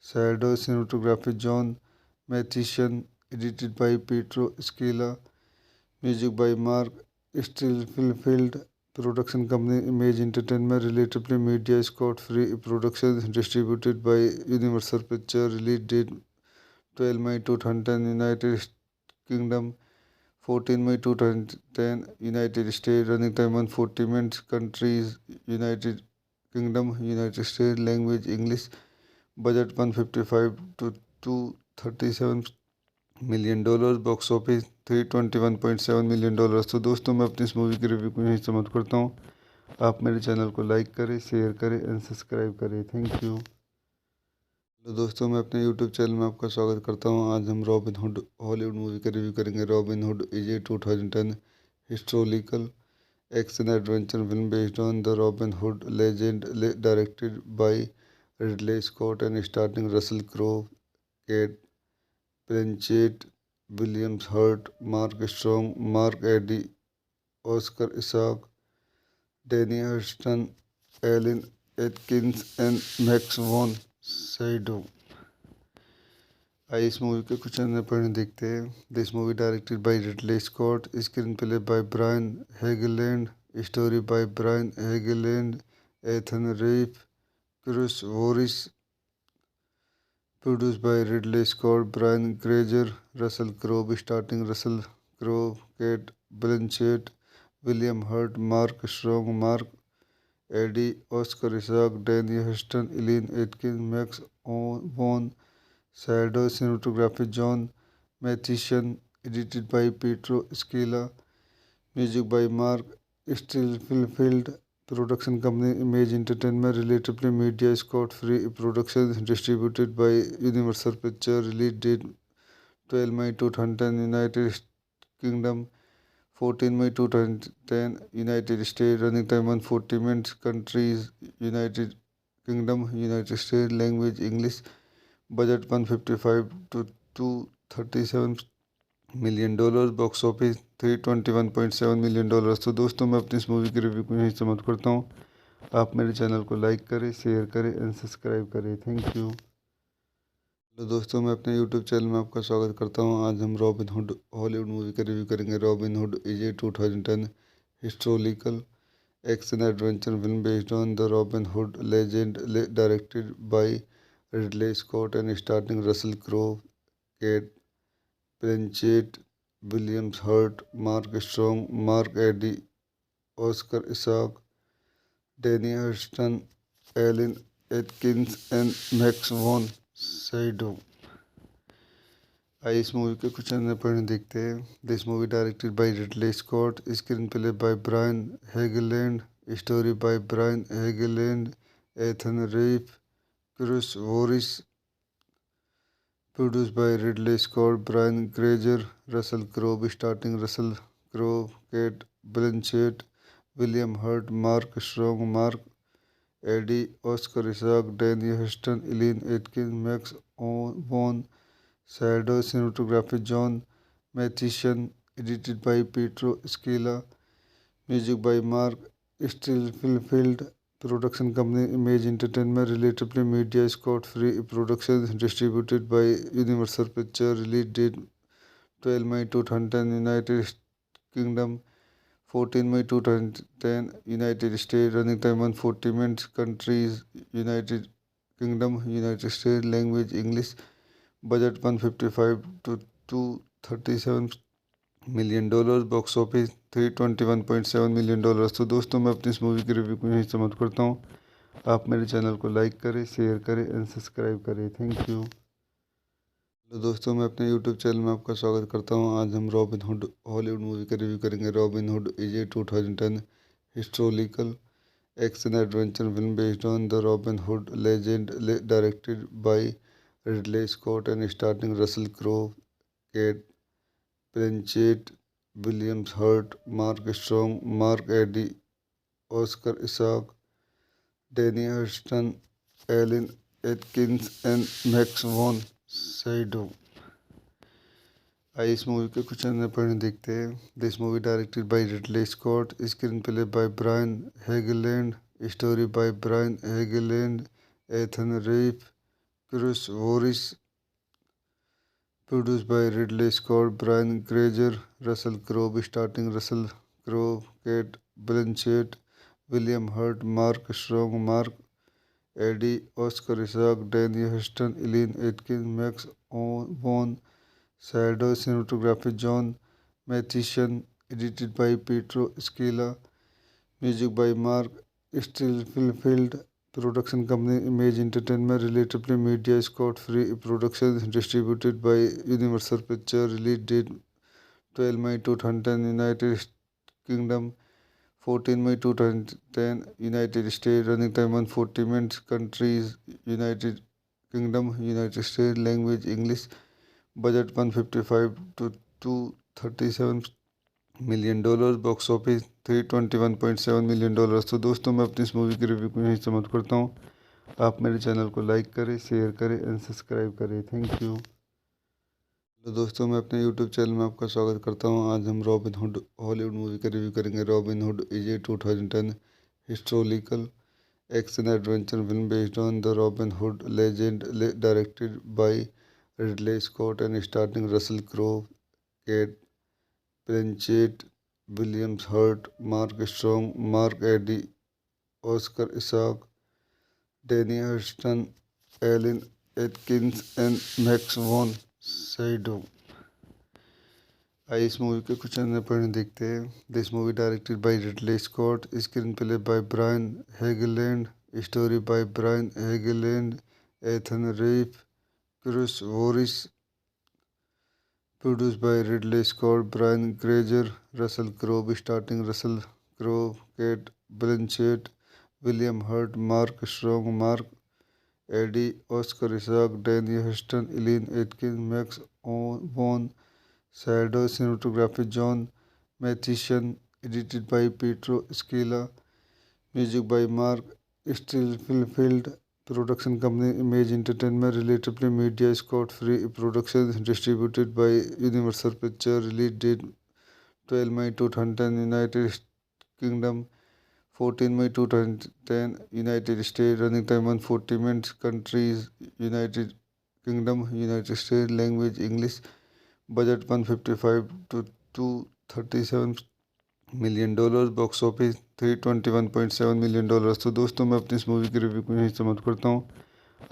Shadow cinematography John Matheson, edited by Pietro Scala, music by Mark Stillfield, production company Image Entertainment, Relatively Media, Scott Free Productions, distributed by Universal Pictures, release date 12 May 2010, United Kingdom, 14 May 2010, United States, running time 140 minutes, countries, United Kingdom, United States, language English, budget 155 to 237 million dollar, box office 321.7 million dollar. तो दोस्तों मैं अपनी इस movie की review को यहीं समाप्त करता हूँ। आप मेरे चैनल को लाइक करें, शेयर करें एंड सब्सक्राइब करें। Thank you. तो दोस्तों मैं अपने यूट्यूब चैनल में आपका स्वागत करता हूँ। आज हम रॉबिन हुड हॉलीवुड मूवी का रिव्यू करेंगे। Robin Hood is a 2010 historical action adventure film based on the Robin Hood legend, directed by Ridley Scott and starting Russell Crowe, Cate Blanchett, William Hurt, Mark Strong, Mark Addy, Oscar Isaac, Danny Huston, Eileen Atkins and Max von Sydow. आइए इस movie के कुछ अन्य point देखते हैं। This movie directed by Ridley Scott, screen play by Brian Helgeland, story by Brian Helgeland, Ethan Reiff, Chris Voris, produced by Ridley Scott, Brian Grazer, Russell Crowe starting Russell Crowe, Kate Blanchett, William Hurt, Mark Strong, Mark Eddy, Oscar Isaac, Danny Huston, Eileen Atkins, Max Vaughn, Shadow cinematography John Matheson, edited by Pietro Scala, music by Mark Stillfield, production company Image Entertainment, Relatively Media, Scott Free Productions, distributed by Universal Pictures, release date 12 May 2010, United Kingdom, 14 May 2010, United States, running time 140 minutes, countries, United Kingdom, United States, language English, budget 155 to 237 million dollar, box office 321.7 million dollar. तो दोस्तों मैं अपनी इस movie की review को यहीं समाप्त करता हूँ। आप मेरे चैनल को लाइक करें, शेयर करें एंड सब्सक्राइब करें। Thank you. तो दोस्तों मैं अपने यूट्यूब चैनल में आपका स्वागत करता हूँ। आज हम रॉबिन हुड हॉलीवुड मूवी का रिव्यू करेंगे। Robin Hood is a 2010 historical action adventure film based on the Robin Hood legend, directed by Ridley Scott and starting Russell Crowe, Cate Blanchett, William Hurt, Mark Strong, Mark Addy, Oscar Isaac, Danny Huston, Eileen Atkins and Max von Sydow. आइए इस movie के कुछ अन्य point देखते हैं। This movie directed by Ridley Scott, screen play by Brian Helgeland, story by Brian Helgeland, Ethan Reiff, Chris Voris, produced by Ridley Scott, Brian Grazer, Russell Crowe starting Russell Crowe, Kate Blanchett, William Hurt, Mark Strong, Mark Eddy, Oscar Isaac, Danny Huston, Eileen Atkins, Max Vaughn, Shadow cinematography John Matheson, edited by Pietro Scala, music by Mark Stillfield, production company Image Entertainment, Relatively Media, Scott Free Productions, distributed by Universal Pictures, release date 12 May 2010, United Kingdom, 14 May 2010, United States, running time 140 minutes, countries, United Kingdom, United States, language English, budget 155 to 237 million dollar, box office 321.7 million dollar. तो दोस्तों मैं अपनी इस movie की review को यहीं समाप्त करता हूँ। आप मेरे चैनल को लाइक करें, शेयर करें एंड सब्सक्राइब करें। Thank you. तो दोस्तों मैं अपने यूट्यूब चैनल में आपका स्वागत करता हूँ। आज हम रॉबिन हुड हॉलीवुड मूवी का रिव्यू करेंगे। Robin Hood is a 2010 historical action adventure film based on the Robin Hood legend, directed by Ridley Scott and starting Russell Crowe, Cate Blanchett, William Hurt, Mark Strong, Mark Addy, Oscar Isaac, Danny Huston, Eileen Atkins and Max von Sydow. आइए इस movie के कुछ अन्य point देखते हैं। This movie directed by Ridley Scott, screen play by Brian Helgeland, story by Brian Helgeland, Ethan Reiff, Chris Voris, produced by Ridley Scott, Brian Grazer, Russell Crowe starting Russell Crowe, Kate Blanchett, William Hurt, Mark Strong, Mark Eddy, Oscar Isaac, Danny Huston, Elaine Atkins, Max Vaughn, Shadow cinematography John Mathison, edited by Pietro Scala, music by Mark Stilfield, production company Image Entertainment, Relatively Media, Scott Free Productions, distributed by Universal Pictures, release date 12 May 2010, United Kingdom, 14 May 2010, United States, running time 140 minutes, countries United Kingdom, United States, language English, budget 155 to 237 million, box office $321.7 million। तो दोस्तों मैं अपनी इस movie की review को यहीं समाप्त करता हूँ। आप मेरे चैनल को लाइक करें, शेयर करें एंड सब्सक्राइब करें। Thank you. तो दोस्तों मैं अपने यूट्यूब चैनल में आपका स्वागत करता हूँ। आज हम रॉबिन हुड हॉलीवुड मूवी का रिव्यू करेंगे। Robin Hood is a 2010 historical action adventure film based on the Robin Hood legend, directed by Ridley Scott and starting Russell Crowe, Cate Blanchett, William Hurt, Mark Strong, Mark Addy, Oscar Isaac, Danny Huston, Eileen Atkins and Max von Sydow. आइए इस movie के कुछ अन्य point देखते हैं। This movie directed by Ridley Scott, screen play by Brian Helgeland, story by Brian Helgeland, Ethan Reiff, Chris Voris, produced by Ridley Scott, Brian Grazer, Russell Crowe starting Russell Crowe, Kate Blanchett, William Hurt, Mark Strong, Mark Eddy, Oscar Isaac, Danny Huston, Elaine Atkins, Max Vaughn, Shadow cinematography John Mathison, edited by Pietro Scala, music by Mark Stilfield, production company Image Entertainment, Relatively Media, Scott Free Productions, distributed by Universal Pictures, release date 12 May 2010, United Kingdom, 14 May 2010, United States, running time 140 minutes, countries United Kingdom, United States, language English, budget 155 to 237 million, box office $321.7 million। तो दोस्तों मैं अपनी इस movie की review को यहीं समाप्त करता हूँ।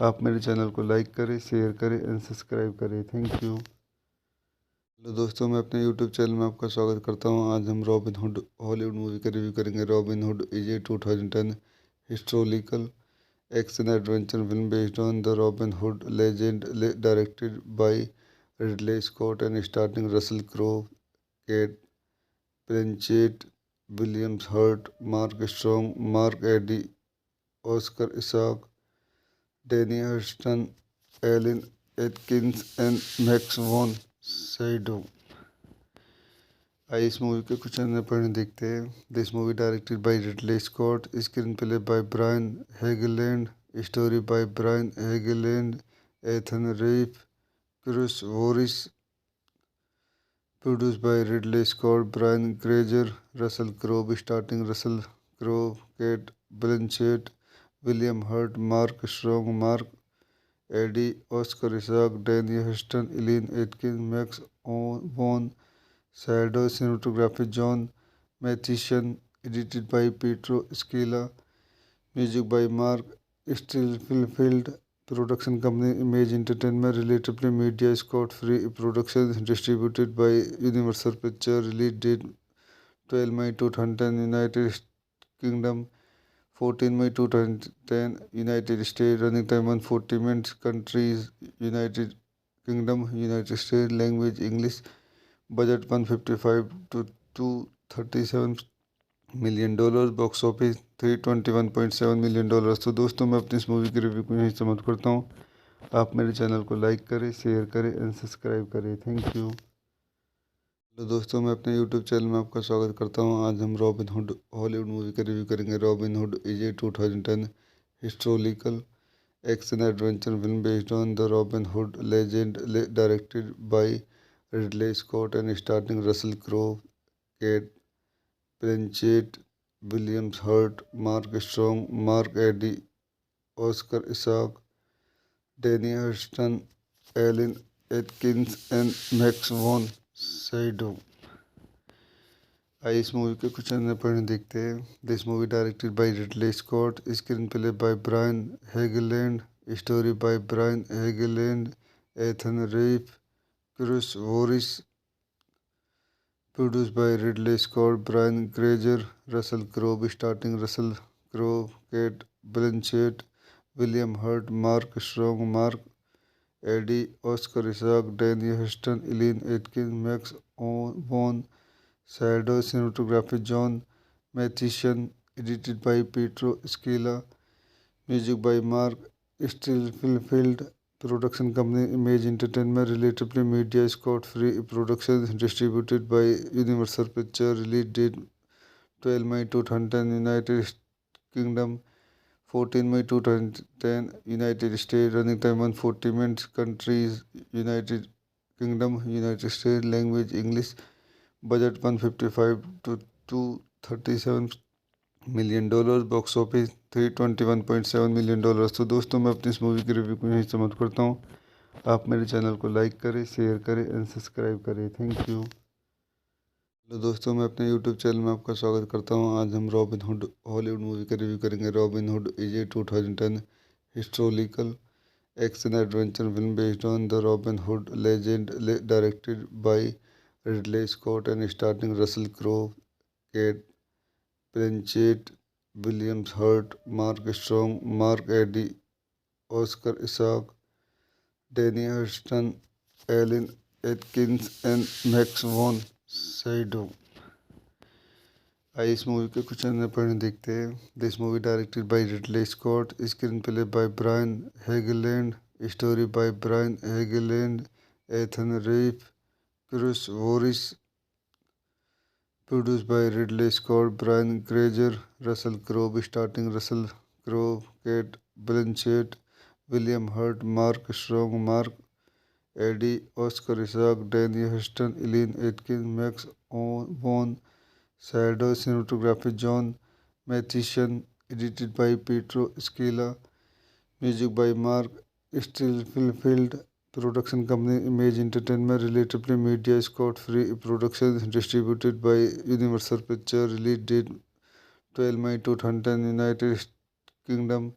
आप मेरे चैनल को लाइक करें, शेयर करें एंड सब्सक्राइब करें। Thank you. हेलो दोस्तों मैं अपने यूट्यूब चैनल में आपका स्वागत करता हूँ। आज हम रॉबिन हुड हॉलीवुड मूवी का रिव्यू करेंगे। Robin Hood is a 2010 historical action adventure film based on the Robin Hood legend, directed by Ridley Scott and starting Russell Crowe, Cate Blanchett, William Hurt, Mark Strong, Mark Addy, Oscar Isaac, Danny Huston, Eileen Atkins and Max von Sydow. आइए इस movie के कुछ अन्य point देखते हैं। This movie directed by Ridley Scott, screen play by Brian Helgeland, story by Brian Helgeland, Ethan Reiff, Chris Voris, produced by Ridley Scott, Brian Grazer, Russell Crowe starting Russell Crowe, Kate Blanchett, William Hurt, Mark Strong, Mark Eddy, Oscar Isaac, Danny Huston, Elaine Atkins, Max Vaughn, Shadow cinematography John Mathison, edited by Pietro Scala, music by Mark Stilfield, production company Image Entertainment, Relatively Media, Scott Free Productions, distributed by Universal Pictures, release date 12 May 2010, United Kingdom, 14 May 2010, United States, running time 140 minutes, countries United Kingdom, United States, language English, budget 155 to 237 million, box office $321.7 million। तो दोस्तों मैं अपनी इस movie की review को यहीं समाप्त करता हूँ। आप मेरे चैनल को लाइक करें, शेयर करें एंड सब्सक्राइब करें। Thank you. तो दोस्तों मैं अपने यूट्यूब चैनल में आपका स्वागत करता हूँ। आज हम रॉबिन हुड हॉलीवुड मूवी का रिव्यू करेंगे। Robin Hood is a 2010 historical action adventure film based on the Robin Hood legend, directed bye Ridley Scott and starring Russell Crowe, Kate Blanchett, William Hurt, Mark Strong, Mark Eddy, Oscar Isaac, Danny Huston, Alan Atkins and Max von Sydow। आइए इस movie के कुछ अन्य point देखते हैं। This movie directed by Ridley Scott, screen play by Brian Helgeland, story by Brian Helgeland, Ethan Reiff, Chris Voris, produced by Ridley Scott, Brian Grazer, Russell Crowe starting Russell Crowe, Cate Blanchett, William Hurt, Mark Strong, Mark Addy, Oscar Isaac, Danny Huston, Eileen Atkins, Max von Shadow, cinematography John Mathison, edited by Pietro Scala, music by Mark Stillfield, production company Image Entertainment, Relatively Media, Scott Free Productions, distributed by Universal Pictures, release date 12 May 2010, United Kingdom, 14 May 2010, United States, running time 140 minutes, countries, United Kingdom, United States, language English, budget 155 to 237 million dollar, box office 321.7 million dollar. तो दोस्तों मैं अपनी इस movie की review को यहीं समाप्त करता हूँ। आप मेरे चैनल को लाइक करें, शेयर करें एंड सब्सक्राइब करें। Thank you. तो दोस्तों मैं अपने यूट्यूब चैनल में आपका स्वागत करता हूँ। आज हम रॉबिन हुड हॉलीवुड मूवी का रिव्यू करेंगे। Robin Hood is a 2010 historical action adventure film based on the Robin Hood legend, directed bye Ridley Scott and starring Russell Crowe, Kate Blanchett, William Hurt, Mark Strong, Mark Eddy, Oscar Isaac, Danny Huston, Alan Atkins and Max von Sydow। आइए इस movie के कुछ अन्य point देखते हैं। This movie directed by Ridley Scott, screen play by Brian Helgeland, story by Brian Helgeland, Ethan Reiff, Chris Voris, produced by Ridley Scott, Brian Grazer, Russell Crowe starring Russell Crowe, Kate Blanchett, William Hurt, Mark Strong, Mark Eddy, Oscar Isaac, Danny Huston, Eileen Atkins, Max von Sydow, cinematography John Mathison, edited by Pietro Scala, music by Mark Stillfield, production company Image Entertainment, Relatively Media, Scott Free Productions, distributed by Universal Pictures, release date 12 May 2010, United Kingdom,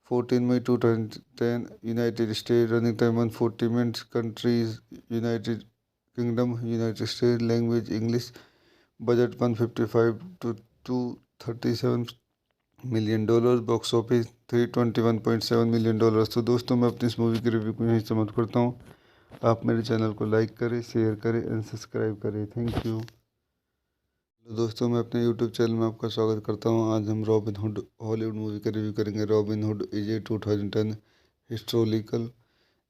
14 May 2010, United States, running time 140 minutes, countries, United Kingdom, United States, language English, budget 155 to 237 million dollar, box office 321.7 million dollar. तो दोस्तों मैं अपनी इस movie की review को यहीं समाप्त करता हूँ। आप मेरे चैनल को लाइक करें, शेयर करें एंड सब्सक्राइब करें। Thank you. तो दोस्तों मैं अपने यूट्यूब चैनल में आपका स्वागत करता हूँ। आज हम रॉबिन हुड हॉलीवुड मूवी का रिव्यू करेंगे। Robin Hood is a 2010 historical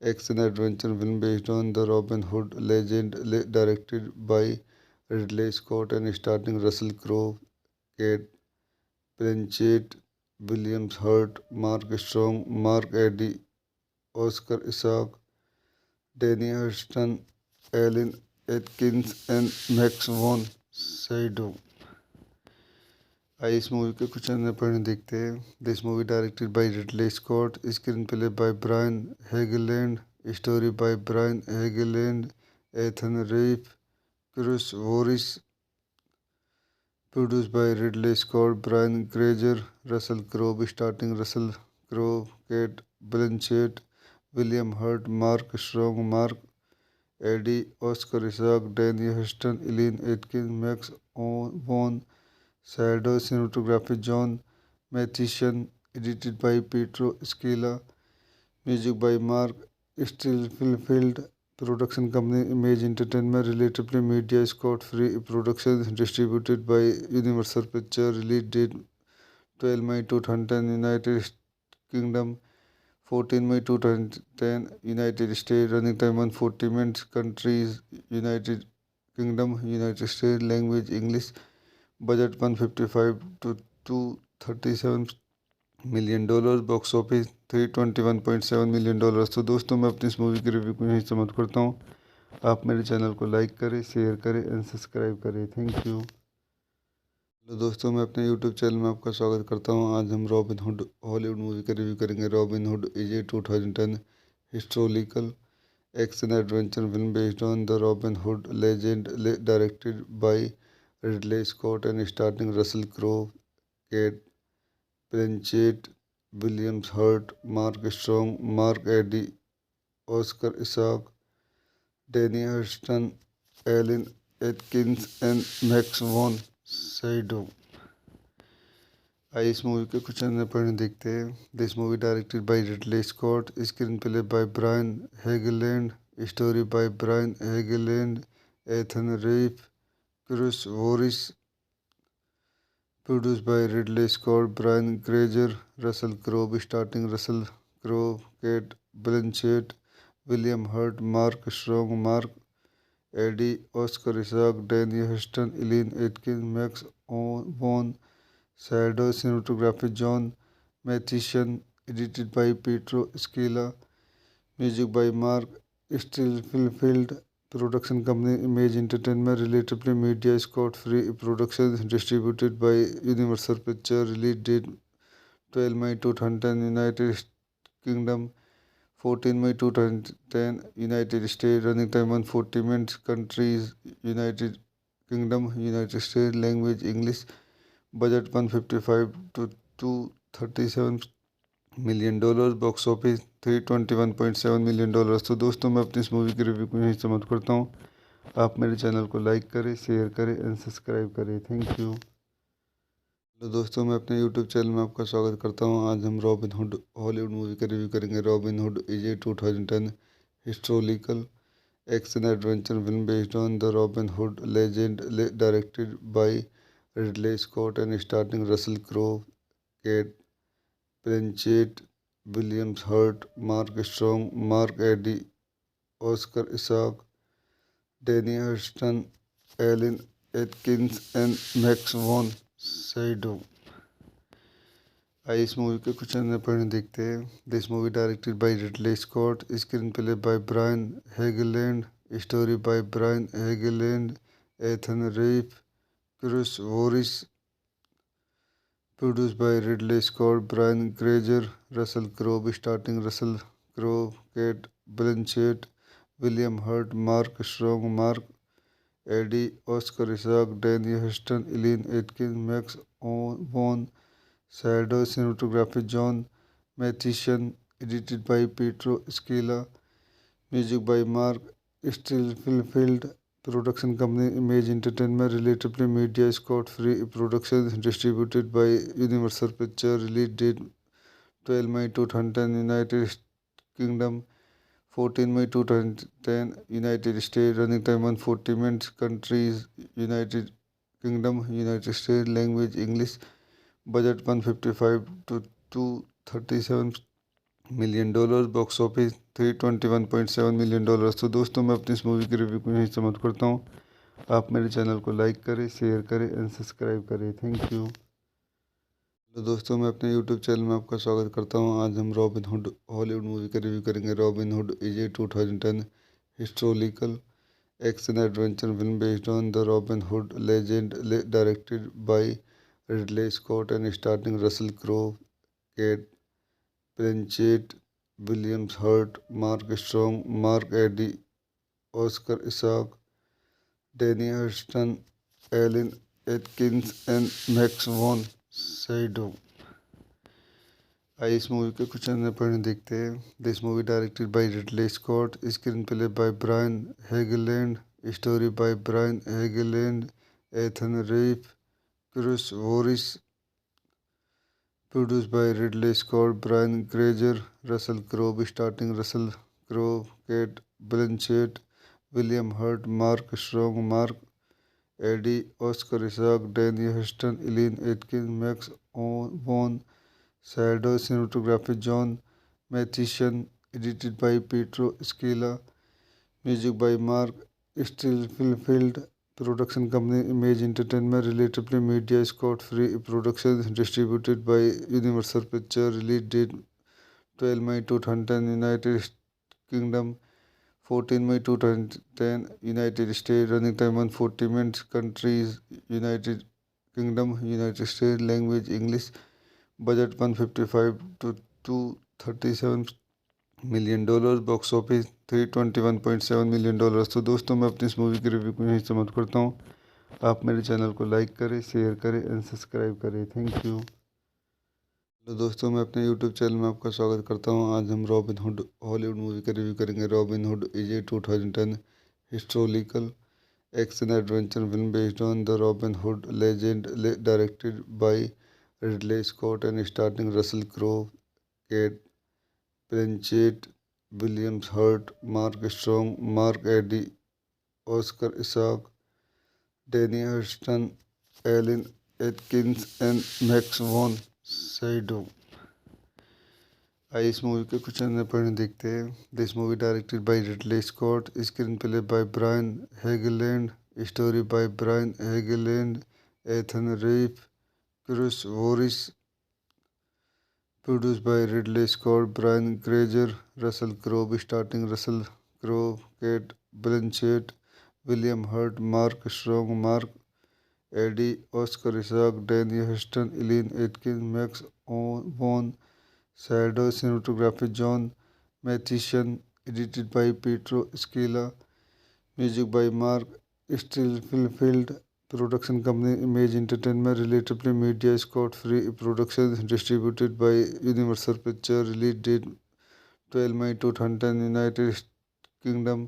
action adventure film based on the Robin Hood legend, directed by Ridley Scott and starring Russell Crowe, Cate Blanchett, William Hurt, Mark Strong, Mark Eddy, Oscar Isaac, Danny Huston, Alan Atkins and Max von Sydow। आइए इस movie के कुछ अन्य point देखते हैं। This movie directed by Ridley Scott, screen play by Brian Helgeland, story by Brian Helgeland, Ethan Reiff, Chris Voris, produced by Ridley Scott, Brian Grazer, Russell Crowe starring Russell Crowe, Kate Blanchett, William Hurt, Mark Strong, Mark Eddy, Oscar Isaac, Danny Huston, Eileen Atkins, Max von Sydow, cinematography John Mathison, edited by Pietro Scala, music by Mark Stillfield, production company Image Entertainment, Relatively Media, Scott Free Productions, distributed by Universal Pictures, release date 12 May 2010, United Kingdom, 14 May 2010, United States, running time 140 minutes, countries, United Kingdom, United States, language English, budget 155 to 237 million dollar, box office 321.7 million dollar. तो दोस्तों मैं अपनी इस movie की review को यहीं समाप्त करता हूँ। आप मेरे चैनल को लाइक करें, शेयर करें एंड सब्सक्राइब करें। Thank you. हेलो दोस्तों, मैं अपने यूट्यूब चैनल में आपका स्वागत करता हूं। आज हम रॉबिन हुड हॉलीवुड मूवी का रिव्यू करेंगे। Robin Hood is a 2010 historical action adventure film based on the Robin Hood legend, directed by Ridley Scott and starting Russell Crowe, Cate Blanchett, Williams Hurt, Mark Strong, Mark Addy, Oscar Isaac, Danny Hurston, Eileen Atkins and Max von Sydow. आइए इस movie के कुछ अन्य point देखते हैं। This movie directed by Ridley Scott, screen play by Brian Helgeland, story by Brian Helgeland, Ethan Reiff, Chris Voris, produced by Ridley Scott, Brian Grazer, Russell Crowe starting Russell Crowe, Cate Blanchett, William Hurt, Mark Strong, Mark Addy, Oscar Isaac, Danny Huston, Eileen Atkins, Max von Sydow. Cinematography John Mathieson, edited by Pietro Scalia, music by Marc Streitenfeld, production company Imagine Entertainment, Relativity Media, Scott Free Production, distributed by Universal Picture. Release date 12 May 2010 United Kingdom, 14 May 2010 United States, running time 140 minutes, countries United Kingdom, United States, language English, budget 155 to 237 million dollar, box office $321.7 million. तो दोस्तों, मैं अपनी इस movie की review को यहीं समाप्त करता हूँ। आप मेरे चैनल को लाइक करें, शेयर करें एंड सब्सक्राइब करें। Thank you. तो दोस्तों, मैं अपने यूट्यूब चैनल में आपका स्वागत करता हूं। आज हम रॉबिन हुड हॉलीवुड मूवी का रिव्यू करेंगे। Robin Hood is a 2010 historical action adventure film based on the Robin Hood legend, directed by Ridley Scott and starting Russell Crowe, Cate Blanchett, Williams Hurt, Mark Strong, Mark Addy, Oscar Isaac, Danny Hurston, Eileen Atkins and Max von Sydow. आइए इस movie के कुछ अन्य point देखते हैं। This movie directed by Ridley Scott, screen play by Brian Helgeland, story by Brian Helgeland, Ethan Reiff, Chris Voris, produced by Ridley Scott, Brian Grazer, Russell Crowe starting Russell Crowe, Cate Blanchett, William Hurt, Mark Strong, Mark Addy, Oscar Isaac, Danny Huston, Eileen Atkins, Max von Sydow. Cinematography John Mathieson, edited by Pietro Scalia, music by Marc Streitenfeld, production company Imagine Entertainment, Relativity Media, Scott Free Production, distributed by Universal Picture. Release date 12 May 2010 United Kingdom, 14 May 2010 United States, running time 140 minutes, countries United Kingdom, United States, language English, budget 155 to 237 million dollar, box office $321.7 million. तो दोस्तों, मैं अपनी इस movie की review को यहीं समाप्त करता हूँ। आप मेरे चैनल को लाइक करें, शेयर करें एंड सब्सक्राइब करें। Thank you. तो दोस्तों, मैं अपने यूट्यूब चैनल में आपका स्वागत करता हूं। आज हम रॉबिन हुड हॉलीवुड मूवी का रिव्यू करेंगे। Robin Hood is a 2010 historical action adventure film based on the Robin Hood legend, directed by Ridley Scott and starting Russell Crowe, Cate Blanchett, Williams Hurt, Mark Strong, Mark Addy, Oscar Isaac, Danny Hurston, Eileen Atkins and Max von Sydow. आइए इस movie के कुछ अन्य point देखते हैं। This movie directed by Ridley Scott, screen play by Brian Helgeland, story by Brian Helgeland, Ethan Reiff, Chris Voris, produced by Ridley Scott, Brian Grazer, Russell Crowe starting Russell Crowe, Cate Blanchett, William Hurt, Mark Strong, Mark Addy, Oscar Isaac, Danny Huston, Eileen Atkins, Max von Sydow. Cinematography John Mathieson, edited by Pietro Scalia, music by Marc Streitenfeld, production company Imagine Entertainment, Relativity Media, Scott Free Production, distributed by Universal Picture. Release date 12 May 2010 United Kingdom, 14 May 2010, United States. Running time 140 minutes. Countries: United Kingdom, United States. Language: English. Budget 155 to 237 million dollar. Box office $321.7 million। तो दोस्तों, मैं अपनी इस movie की review को यहीं समाप्त करता हूँ। आप मेरे चैनल को लाइक करें, शेयर करें एंड सब्सक्राइब करें। Thank you. तो दोस्तों, मैं अपने यूट्यूब चैनल में आपका स्वागत करता हूं। आज हम रॉबिन हुड हॉलीवुड मूवी का रिव्यू करेंगे। Robin Hood is a 2010 historical action adventure film based on the Robin Hood legend, directed by Ridley Scott and starting Russell Crowe, Cate Blanchett, William Hurt, Mark Strong, Mark Addy, Oscar Isaac, Danny Hurston, Eileen Atkins and Max von Sydow. आइए इस movie के कुछ अन्य point देखते हैं। This movie directed by Ridley Scott, screen play by Brian Helgeland, story by Brian Helgeland, Ethan Reiff, Chris Voris, produce by Ridley Scott, Brian Grazer, Russell Crowe starting Russell Crowe, Cate Blanchett, William Hurt, Mark Strong, Mark Addy, Oscar Isaac, Danny Huston, Eileen Atkins, Max von Shadow, cinematography John Mathison, edited by Pietro Scala, music by Mark Stillfield, production company Image Entertainment, relatively media, Scott Free Productions, distributed by Universal Pictures, release date 12 May 2010, United Kingdom,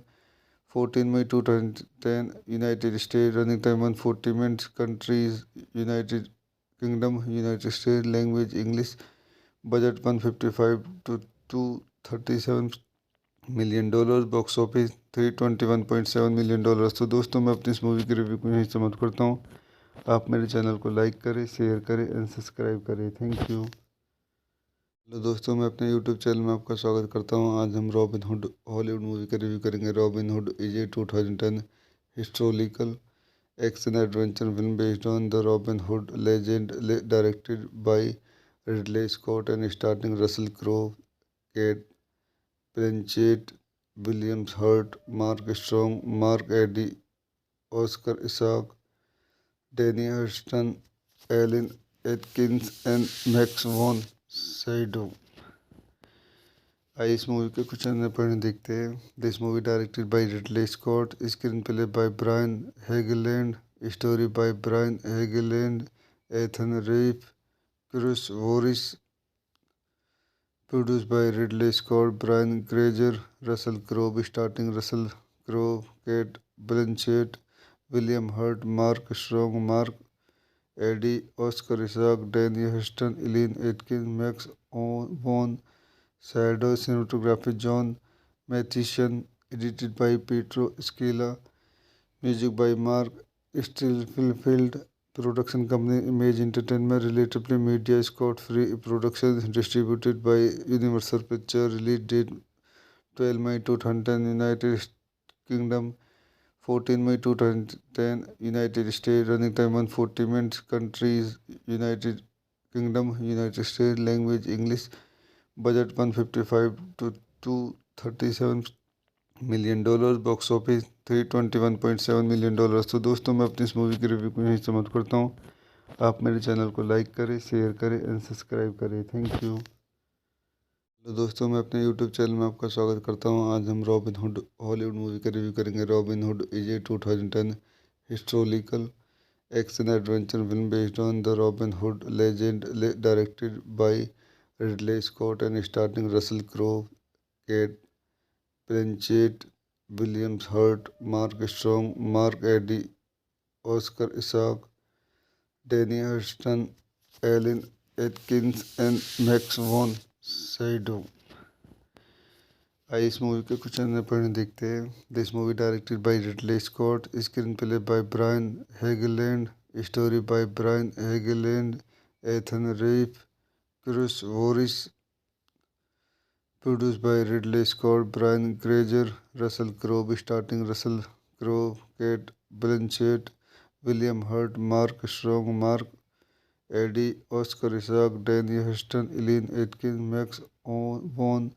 14 May 2010, United States. Running time 140 minutes. Countries: United Kingdom, United States. Language: English. Budget 155 to 237 million dollar. Box office $321.7 million। तो दोस्तों, मैं अपनी इस movie की review को यहीं समाप्त करता हूँ। आप मेरे चैनल को लाइक करें, शेयर करें एंड सब्सक्राइब करें। Thank you. हेलो दोस्तों, मैं अपने यूट्यूब चैनल में आपका स्वागत करता हूँ। आज हम रॉबिन हुड हॉलीवुड मूवी का रिव्यू करेंगे। Robin Hood is a 2010 historical action adventure film based on the Robin Hood legend, directed by Ridley Scott and starting Russell Crowe, Cate Blanchett, William Hurt, Mark Strong, Mark Addy, Oscar Isaac, Danny Hurston, Eileen Atkins and Max von Sydow. आइए इस movie के कुछ अन्य point देखते हैं। This movie directed by Ridley Scott, screen play by Brian Helgeland, story by Brian Helgeland, Ethan Reiff, Chris Voris, produce by Ridley Scott, Brian Grazer, Russell Crowe starting Russell Crowe, Cate Blanchett, William Hurt, Mark Strong, Mark Addy, Oscar Isaac, Danny Huston, Eileen Atkins, Max von Sydow, cinematography John Mathison, edited by Pietro Scala, music by Mark Stillfield, production company Image Entertainment, relatively media, Scott Free Productions, distributed by Universal Pictures, release date 12 May 2010, United Kingdom, 14 May 2010, United States. Running time 140 minutes. Countries: United Kingdom, United States. Language: English. Budget 155 to 237 million dollar. Box office $321.7 million। तो दोस्तों, मैं अपनी इस movie की review को यहीं समाप्त करता हूँ। आप मेरे चैनल को लाइक करें, शेयर करें एंड सब्सक्राइब करें। Thank you. तो दोस्तों, मैं अपने यूट्यूब चैनल में आपका स्वागत करता हूँ। आज हम रॉबिन हुड हॉलीवुड मूवी का रिव्यू करेंगे। Robin Hood is a 2010 historical action adventure film based on the Robin Hood legend, directed by Ridley Scott and starting Russell Crowe, Cate Blanchett, William Hurt, Mark Strong, Mark Addy, Oscar Isaac, Danny Hurston, Eileen Atkins and Max von Sydow. आइए इस movie के कुछ अन्य point देखते हैं। This movie directed by Ridley Scott, screen play by Brian Helgeland, story by Brian Helgeland, Ethan Reiff, Chris Voris, produce by Ridley Scott, Brian Grazer, Russell Crowe starting Russell Crowe, Cate Blanchett, William Hurt, Mark Strong, Mark Addy, Oscar Isaac, Danny Huston, Eileen Atkins, Max von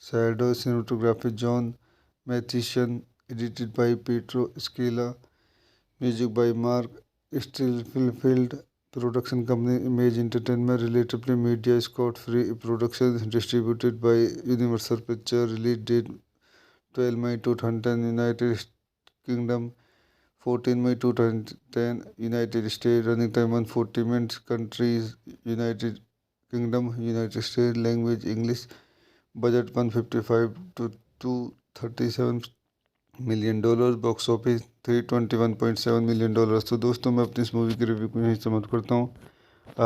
Sydow, cinematography John Matheson, edited by Pietro Scala, music by Mark Stilfield, production company Image Entertainment, relatively media Scott Free Productions, distributed by Universal Pictures, release date 12 May 2010, United Kingdom, 14 May 2010, United States, running time 140 minutes, countries United Kingdom, United States, language English, budget 155 to 237 million dollar, box office 321.7 million dollar. तो दोस्तों, मैं अपनी इस movie की review को यहीं समाप्त करता हूँ।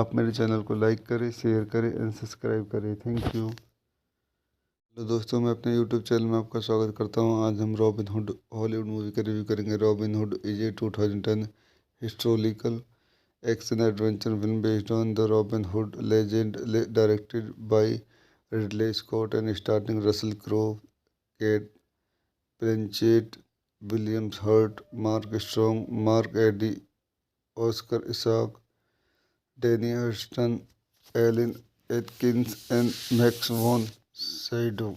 आप मेरे चैनल को लाइक करें, शेयर करें एंड सब्सक्राइब करें। Thank you. तो दोस्तों, मैं अपने यूट्यूब चैनल में आपका स्वागत करता हूँ। आज हम रॉबिन हुड हॉलीवुड मूवी का रिव्यू करेंगे। Robin Hood is a 2010 historical action adventure film based on the Robin Hood legend, directed by Ridley Scott and starting Russell Crowe, Cate Blanchett, Williams Hurt, Mark Strong, Mark Addy, Oscar Isaac, Danny Hurston, Eileen Atkins and Max von Sydow.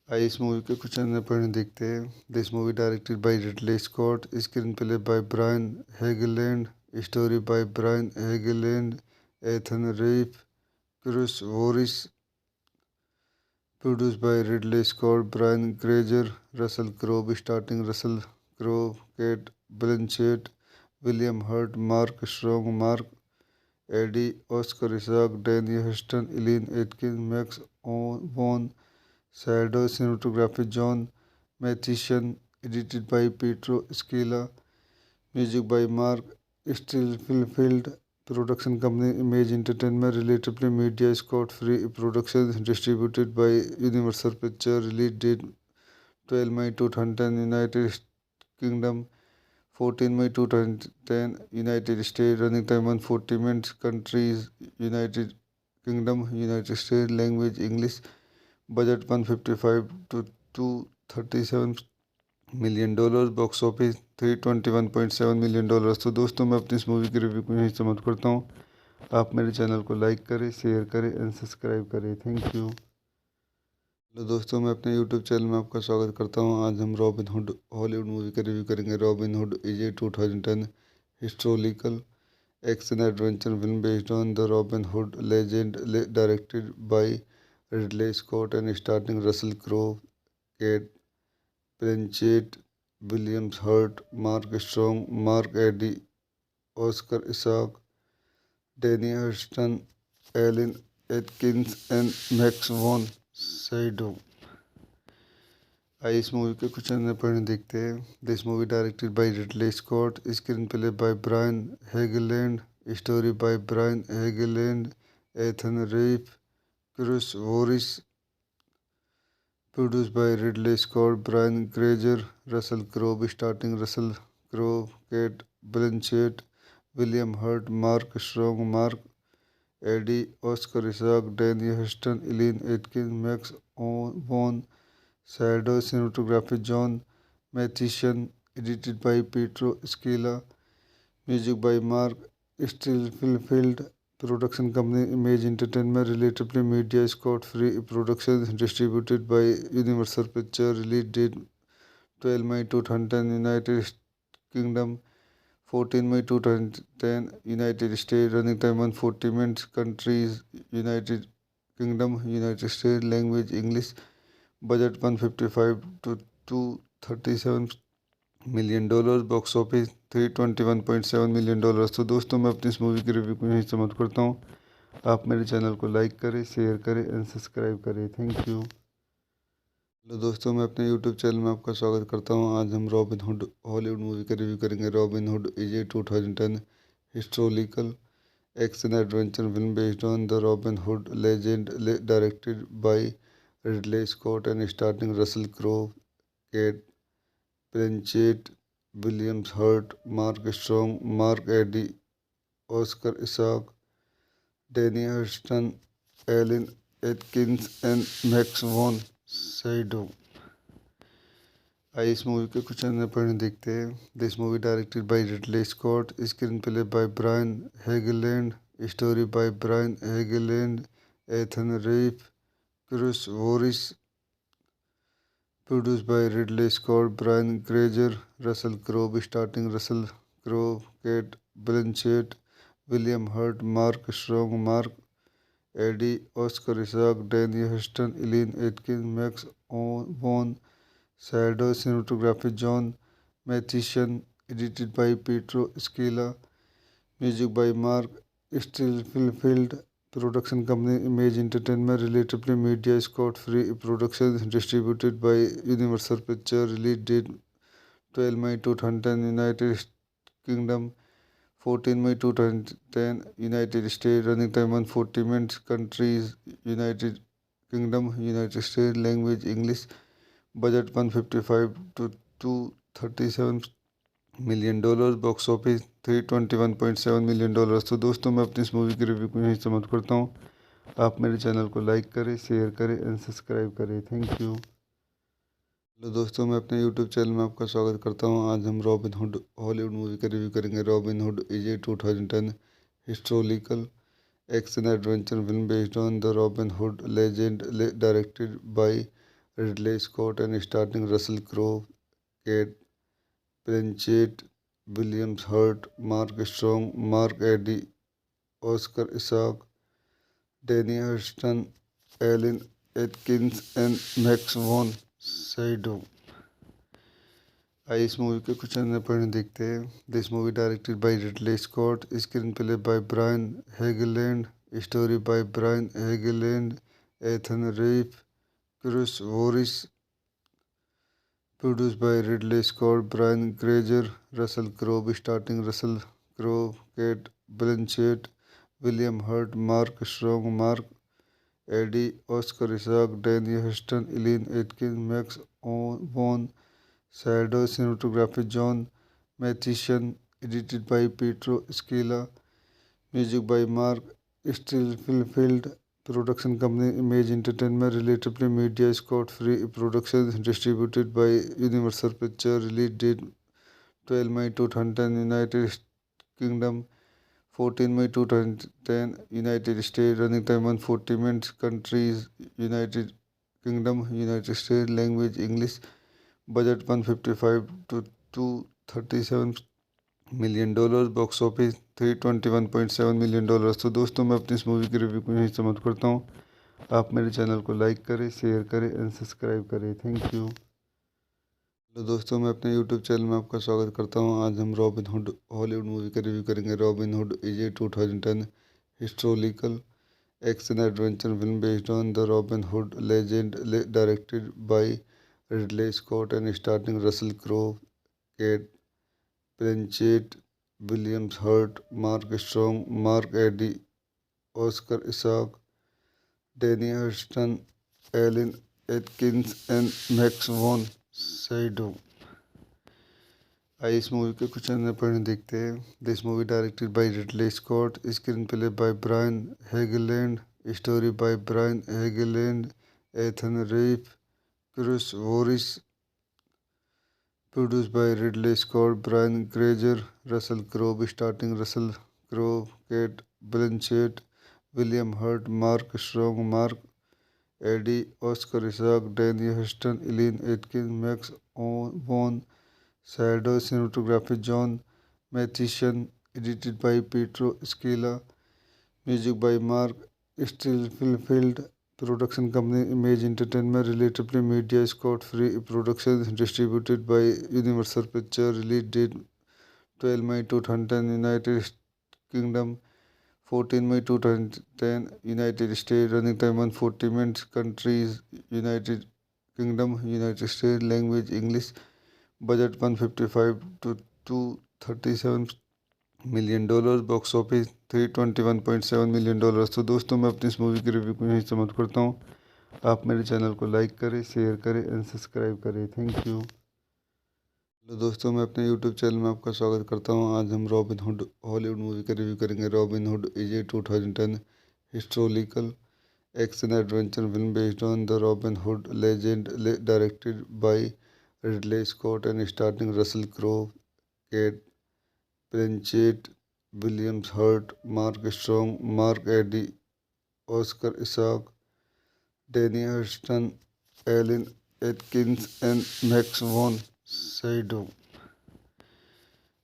आइए इस movie के कुछ अन्य point देखते हैं। This movie directed by Ridley Scott, screen play by Brian Helgeland, story by Brian Helgeland, Ethan Reiff, Chris Voris, produced by Ridley Scott, Brian Grazer, Russell Crowe, starting Russell Crowe, Kate Blanchett, William Hurt, Mark Strong, Mark Eddy, Oscar Isaac, Danny Huston, Eileen Atkins, Max Vaughn, Shadow, cinematography John Matheson, edited by Pietro Scala, music by Mark Stilfield, production company Image Entertainment, relatively media Scott Free Productions, distributed by Universal Pictures, release date 12 May 2010, United Kingdom, 14 May 2010, United States, running time 140 minutes, countries United Kingdom, United States, language English, budget 155 to 237 million dollar, box office 321.7 million dollar. तो दोस्तों, मैं अपनी इस movie की review को यहीं समाप्त करता हूँ। आप मेरे चैनल को लाइक करें, शेयर करें एंड सब्सक्राइब करें। Thank you. हेलो दोस्तों, मैं अपने यूट्यूब चैनल में आपका स्वागत करता हूँ। आज हम रॉबिन हुड हॉलीवुड मूवी का रिव्यू करेंगे। Robin Hood is a 2010 historical action adventure film based on the Robin Hood legend, directed by Ridley Scott and starting Russell Crowe, Cate Blanchett, Williams Hurt, Mark Strong, Mark Addy, Oscar Isaac, Danny Hurston, Eileen Atkins and Max von Sydow. आइए इस movie के कुछ अन्य point देखते हैं। This movie directed by Ridley Scott, screen play by Brian Helgeland, story by Brian Helgeland, Ethan Reiff, Chris Voris, produced by Ridley Scott, Brian Grazer, Russell Crowe, starting Russell Crowe, Kate Blanchett, William Hurt, Mark Strong, Mark Eddy, Oscar Isaac, Danny Huston, Eileen Atkins, Max Vaughn, Shadow, cinematography John Matheson, edited by Pietro Scala, music by Mark Stilfield, production company Image Entertainment, relatively media Scott Free Productions, distributed by Universal Pictures, release date 12 May 2010, United Kingdom, 14 May 2010, United States, running time 140 minutes, countries United Kingdom, United States, language English, budget 155 to 237 million dollar, box office 321.7 million dollar. तो दोस्तों, मैं अपनी इस movie की review को यहीं समाप्त करता हूँ। आप मेरे चैनल को लाइक करें, शेयर करें एंड सब्सक्राइब करें। Thank you. हेलो दोस्तों, मैं अपने यूट्यूब चैनल में आपका स्वागत करता हूँ। आज हम रॉबिन हुड हॉलीवुड मूवी का रिव्यू करेंगे। Robin Hood is a 2010 historical action adventure film based on the Robin Hood legend, directed by Ridley Scott and starting Russell Crowe, Cate Blanchett, Williams Hurt, Mark Strong, Mark Addy, Oscar Isaac, Danny Hurston, Eileen Atkins and Max von Sydow. आइए इस movie के कुछ अन्य point देखते हैं। This movie directed by Ridley Scott, screen play by Brian Helgeland, story by Brian Helgeland, Ethan Reiff, Chris Voris, Produced by Ridley Scott, Brian Grazer, Russell Crowe starring Russell Crowe, Kate Blanchett, William Hurt, Mark Strong, Mark Eddy, Oscar Isaac, Danny Huston, Eileen Atkins, Max Vaughn, Shadow cinematography John Matheson, edited by Pietro Scala, music by Mark Stilfield, production company Image Entertainment, Relatively Media, Scott Free Productions, distributed by Universal Pictures, release date 12 May 2010, United Kingdom, 14 May 2010, United States, running time 140 minutes, countries, United Kingdom, United States, language English, budget 155 to 237 million dollar, box office 321.7 million dollar. तो दोस्तों मैं अपनी इस movie की review को यहीं समाप्त करता हूँ। आप मेरे चैनल को लाइक करें, शेयर करें एंड सब्सक्राइब करें। Thank you. हेलो दोस्तों, मैं अपने यूट्यूब चैनल में आपका स्वागत करता हूँ। आज हम रॉबिन हुड हॉलीवुड मूवी का रिव्यू करेंगे। Robin Hood is a 2010 historical action adventure film based on the Robin Hood legend, directed by Ridley Scott and starring Russell Crowe, Cate Blanchett, William Hurt, Mark Strong, Mark Addy, Oscar Isaac, Danny Huston, Eileen Atkins and Max von Sydow. आइए इस movie के कुछ अन्य point देखते हैं। This movie directed by Ridley Scott, screen play by Brian Helgeland, story by Brian Helgeland, Ethan Reiff, Chris Voris, produced by Ridley Scott, Brian Grazer, Russell Crowe starring Russell Crowe, Kate Blanchett, William Hurt, Mark Strong, Mark Eddy, Oscar Isaac, Danny Huston, Eileen Atkins, Max Vaughn, Shadow cinematography John Matheson, edited by Pietro Scala, music by Mark Stilfield, production company Image Entertainment, Relatively Media, Scott Free Productions, distributed by Universal Pictures, release date 12 May 2010, United Kingdom, 14 May 2010, United States, running time 140 minutes, countries, United Kingdom, United States, language English, budget 155 to 237 million dollar, box office 321.7 million dollar. तो दोस्तों मैं अपनी इस movie की review को यहीं समाप्त करता हूँ। आप मेरे चैनल को लाइक करें, शेयर करें एंड सब्सक्राइब करें। Thank you. हेलो दोस्तों, मैं अपने यूट्यूब चैनल में आपका स्वागत करता हूँ। आज हम रॉबिन हुड हॉलीवुड मूवी का रिव्यू करेंगे। Robin Hood is a 2010 historical action adventure film based on the Robin Hood legend, directed by Ridley Scott and starring Russell Crowe, Cate Blanchett, William Hurt, Mark Strong, Mark Addy, Oscar Isaac, Danny Huston, Eileen Atkins and Max von Sydow. आइए इस movie के कुछ अन्य point देखते हैं। This movie directed by Ridley Scott, screen play by Brian Helgeland, story by Brian Helgeland, Ethan Reiff, Chris Voris, produced by Ridley Scott, Brian Grazer, Russell Crowe starring Russell Crowe, Kate Blanchett, William Hurt, Mark Strong, Mark Eddy, Oscar Isaac, Danny Huston, Eileen Atkins, Max Vaughn, Shadow cinematography John Matheson, edited by Pietro Scala, music by Mark Stilfield, production company Image Entertainment, Relatively Media, Scott Free Productions, distributed by Universal Pictures, release date 12 May 2010, United Kingdom, 14 May 2010, United States, running time 140 minutes, countries, United Kingdom, United States, language English, budget 155 to 237 million dollar, box office 321.7 million dollar. तो दोस्तों मैं अपनी इस movie की review को यहीं समाप्त करता हूँ। आप मेरे चैनल को लाइक करें, शेयर करें एंड सब्सक्राइब करें। Thank you. हेलो दोस्तों, मैं अपने यूट्यूब चैनल में आपका स्वागत करता हूँ। आज हम रॉबिन हुड हॉलीवुड मूवी का रिव्यू करेंगे। Robin Hood is a 2010 historical action adventure film based on the Robin Hood legend, directed by Ridley Scott and starring Russell Crowe, Cate Blanchett, William Hurt, Mark Strong, Mark Addy, Oscar Isaac, Danny Huston, Eileen Atkins and Max von Sydow.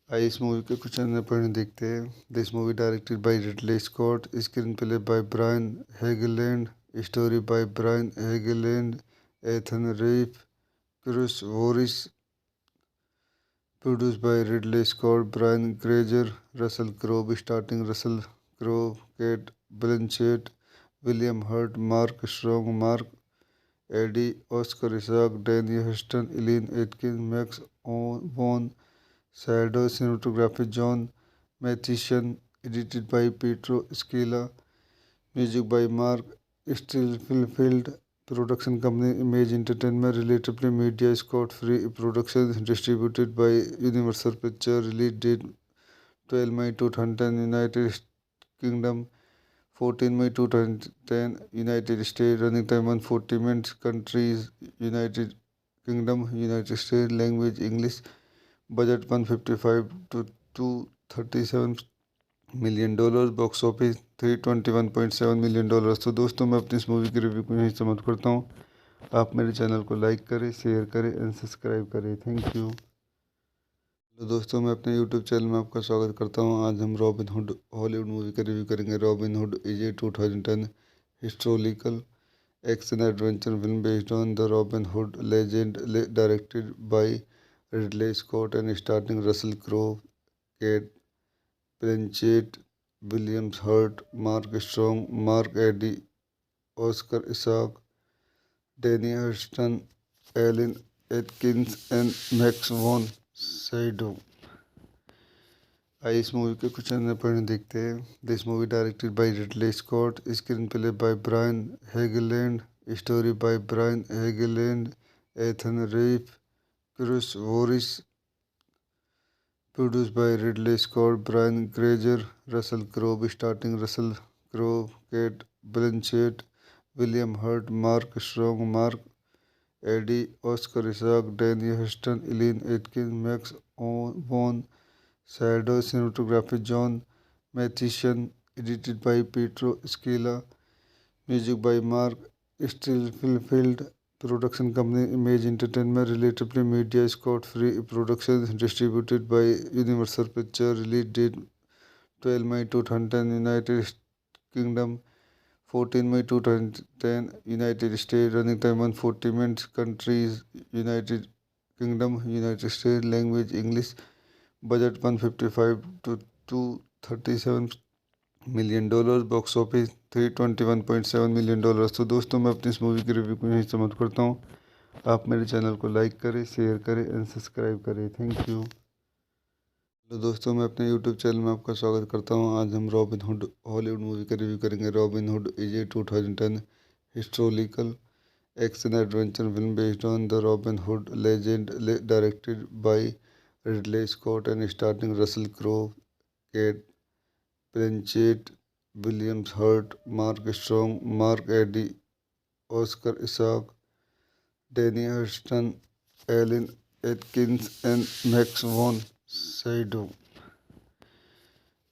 आइए इस movie के कुछ अन्य point देखते हैं। This movie directed by Ridley Scott, screen play by Brian Helgeland, story by Brian Helgeland, Ethan Reiff, Chris Voris, produced by Ridley Scott, Brian Grazer, Russell Crowe starring Russell Crowe, Kate Blanchett, William Hurt, Mark Strong, Mark Eddy, Oscar Isaac, Danny Huston, Elaine Atkins, Max von Sydow, cinematography John Matheson, edited by Pietro Scala, music by Mark Stillfield, production company Image Entertainment, Relatively Media, Scott Free Productions, distributed by Universal Pictures, release date 12 May 2010, United Kingdom, 14 May 2010, United States, running time 140 minutes, countries, United Kingdom, United States, language English, budget 155 to 237 million dollar, box office $321.7 million. तो दोस्तों मैं अपनी इस movie की review को यहीं समाप्त करता हूँ। आप मेरे चैनल को लाइक करें, शेयर करें एंड सब्सक्राइब करें। Thank you. तो दोस्तों मैं अपने यूट्यूब चैनल में आपका स्वागत करता हूँ। आज हम रॉबिन हुड हॉलीवुड मूवी का रिव्यू करेंगे। Robin Hood is a 2010 historical action adventure film based on the Robin Hood legend, directed by Ridley Scott and starring Russell Crowe, Cate Blanchett, William Hurt, Mark Strong, Mark Addy, Oscar Isaac, Danny Huston, Eileen Atkins and Max von Sydow. आइए इस movie के कुछ अन्य point देखते हैं। This movie directed by Ridley Scott, screen play by Brian Helgeland, story by Brian Helgeland, Ethan Reiff, Chris Voris, produced by Ridley Scott, Brian Grazer, Russell Crowe starring Russell Crowe, Kate Blanchett, William Hurt, Mark Strong, Mark Eddy, Oscar Isaac, Danny Huston, Elaine Atkins, Max von Sydow, cinematography John Matheson, edited by Pietro Scala, music by Mark Stillfield, production company Image Entertainment, Relatively Media, Scott Free Productions, distributed by Universal Pictures, release date 12 May 2010, United Kingdom, 14 May 2010, United States, running time 140 minutes, countries, United Kingdom, United States, language English, budget 155 to 237 million dollar, box office $321.7 million. तो दोस्तों मैं अपनी इस movie की review को यहीं समाप्त करता हूँ। आप मेरे चैनल को लाइक करें, शेयर करें एंड सब्सक्राइब करें। Thank you. तो दोस्तों मैं अपने यूट्यूब चैनल में आपका स्वागत करता हूँ। आज हम रॉबिन हुड हॉलीवुड मूवी का रिव्यू करेंगे। Robin Hood is a 2010 historical action adventure film based on the Robin Hood legend, directed by Ridley Scott and starring Russell Crowe, Cate Blanchett, William Hurt, Mark Strong, Mark Addy, Oscar Isaac, Danny Huston, Eileen Atkins and Max von Sydow.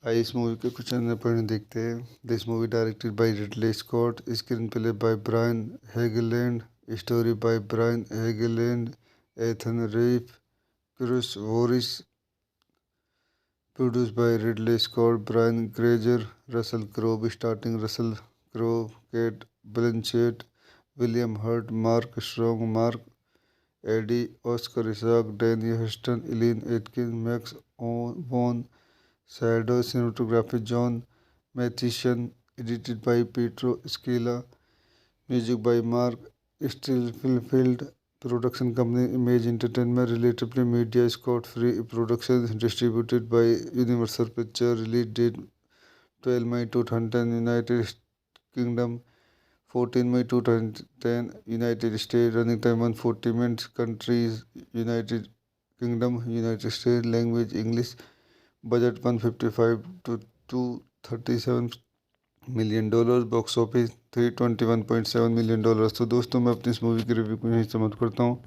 आइए इस movie के कुछ अन्य point देखते हैं। This movie directed by Ridley Scott, screen play by Brian Helgeland, story by Brian Helgeland, Ethan Reiff, Chris Voris, produced by Ridley Scott, Brian Grazer, Russell Crowe starring Russell Crowe, Kate Blanchett, William Hurt, Mark Strong, Mark Eddy, Oscar Isaac, Danny Huston, Elaine Atkins, Max von Sydow, cinematography John Matheson, edited by Pietro Scala, music by Mark Stillfield, production company Image Entertainment, Relatively Media, Scott Free Productions, distributed by Universal Pictures, release date 12 May 2010, United Kingdom, 14 May 2010, United States, running time 140 minutes, countries, United Kingdom, United States, language English, budget 155 to 237 million dollar, box office $321.7 million. तो दोस्तों मैं अपनी इस movie की review को यहीं समाप्त करता हूँ।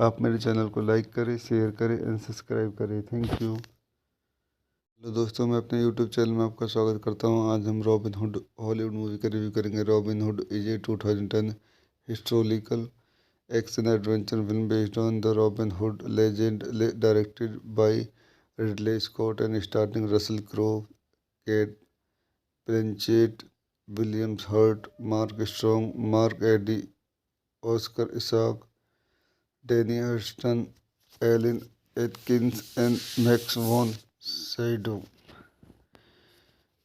आप मेरे चैनल को लाइक करें, शेयर करें एंड सब्सक्राइब करें। Thank you. तो दोस्तों मैं अपने यूट्यूब चैनल में आपका स्वागत करता हूँ। आज हम रॉबिन हुड हॉलीवुड मूवी का रिव्यू करेंगे। Robin Hood is a 2010 historical action adventure film based on the Robin Hood legend, directed by Ridley Scott and starring Russell Crowe, Kate Blanchett, William Hurt, Mark Strong, Mark Eddy, Oscar Isaac, Danny Huston, Alan Atkins, and Max von Sydow.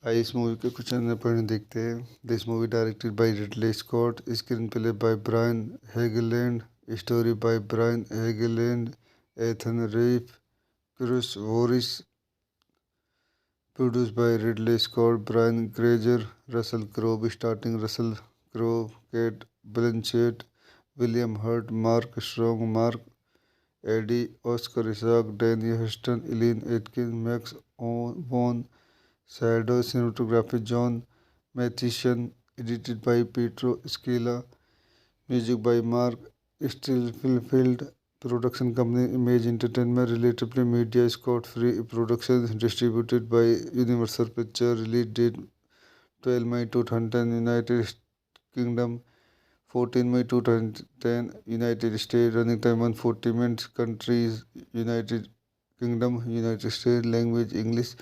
आइए इस movie के कुछ अन्य point देखते हैं। This movie directed by Ridley Scott, screen play by Brian Helgeland, story by Brian Helgeland, Ethan Reiff, Chris Voris, produced by Ridley Scott, Brian Grazer, Russell Crowe starting Russell Crowe, Cate Blanchett, William Hurt, Mark Strong, Mark Addy, Oscar Isaac, Danny Huston, Eileen Atkins, Max von Shadow, cinematography John Mathison, edited by Pietro Scala, music by Mark Stillfield, production company Image Entertainment, Relatively Media, Scott Free Productions, distributed by Universal Pictures, release date 12 May 2010, United Kingdom, 14 May 2010, United States, running time 140 minutes, countries, United Kingdom, United States, language English,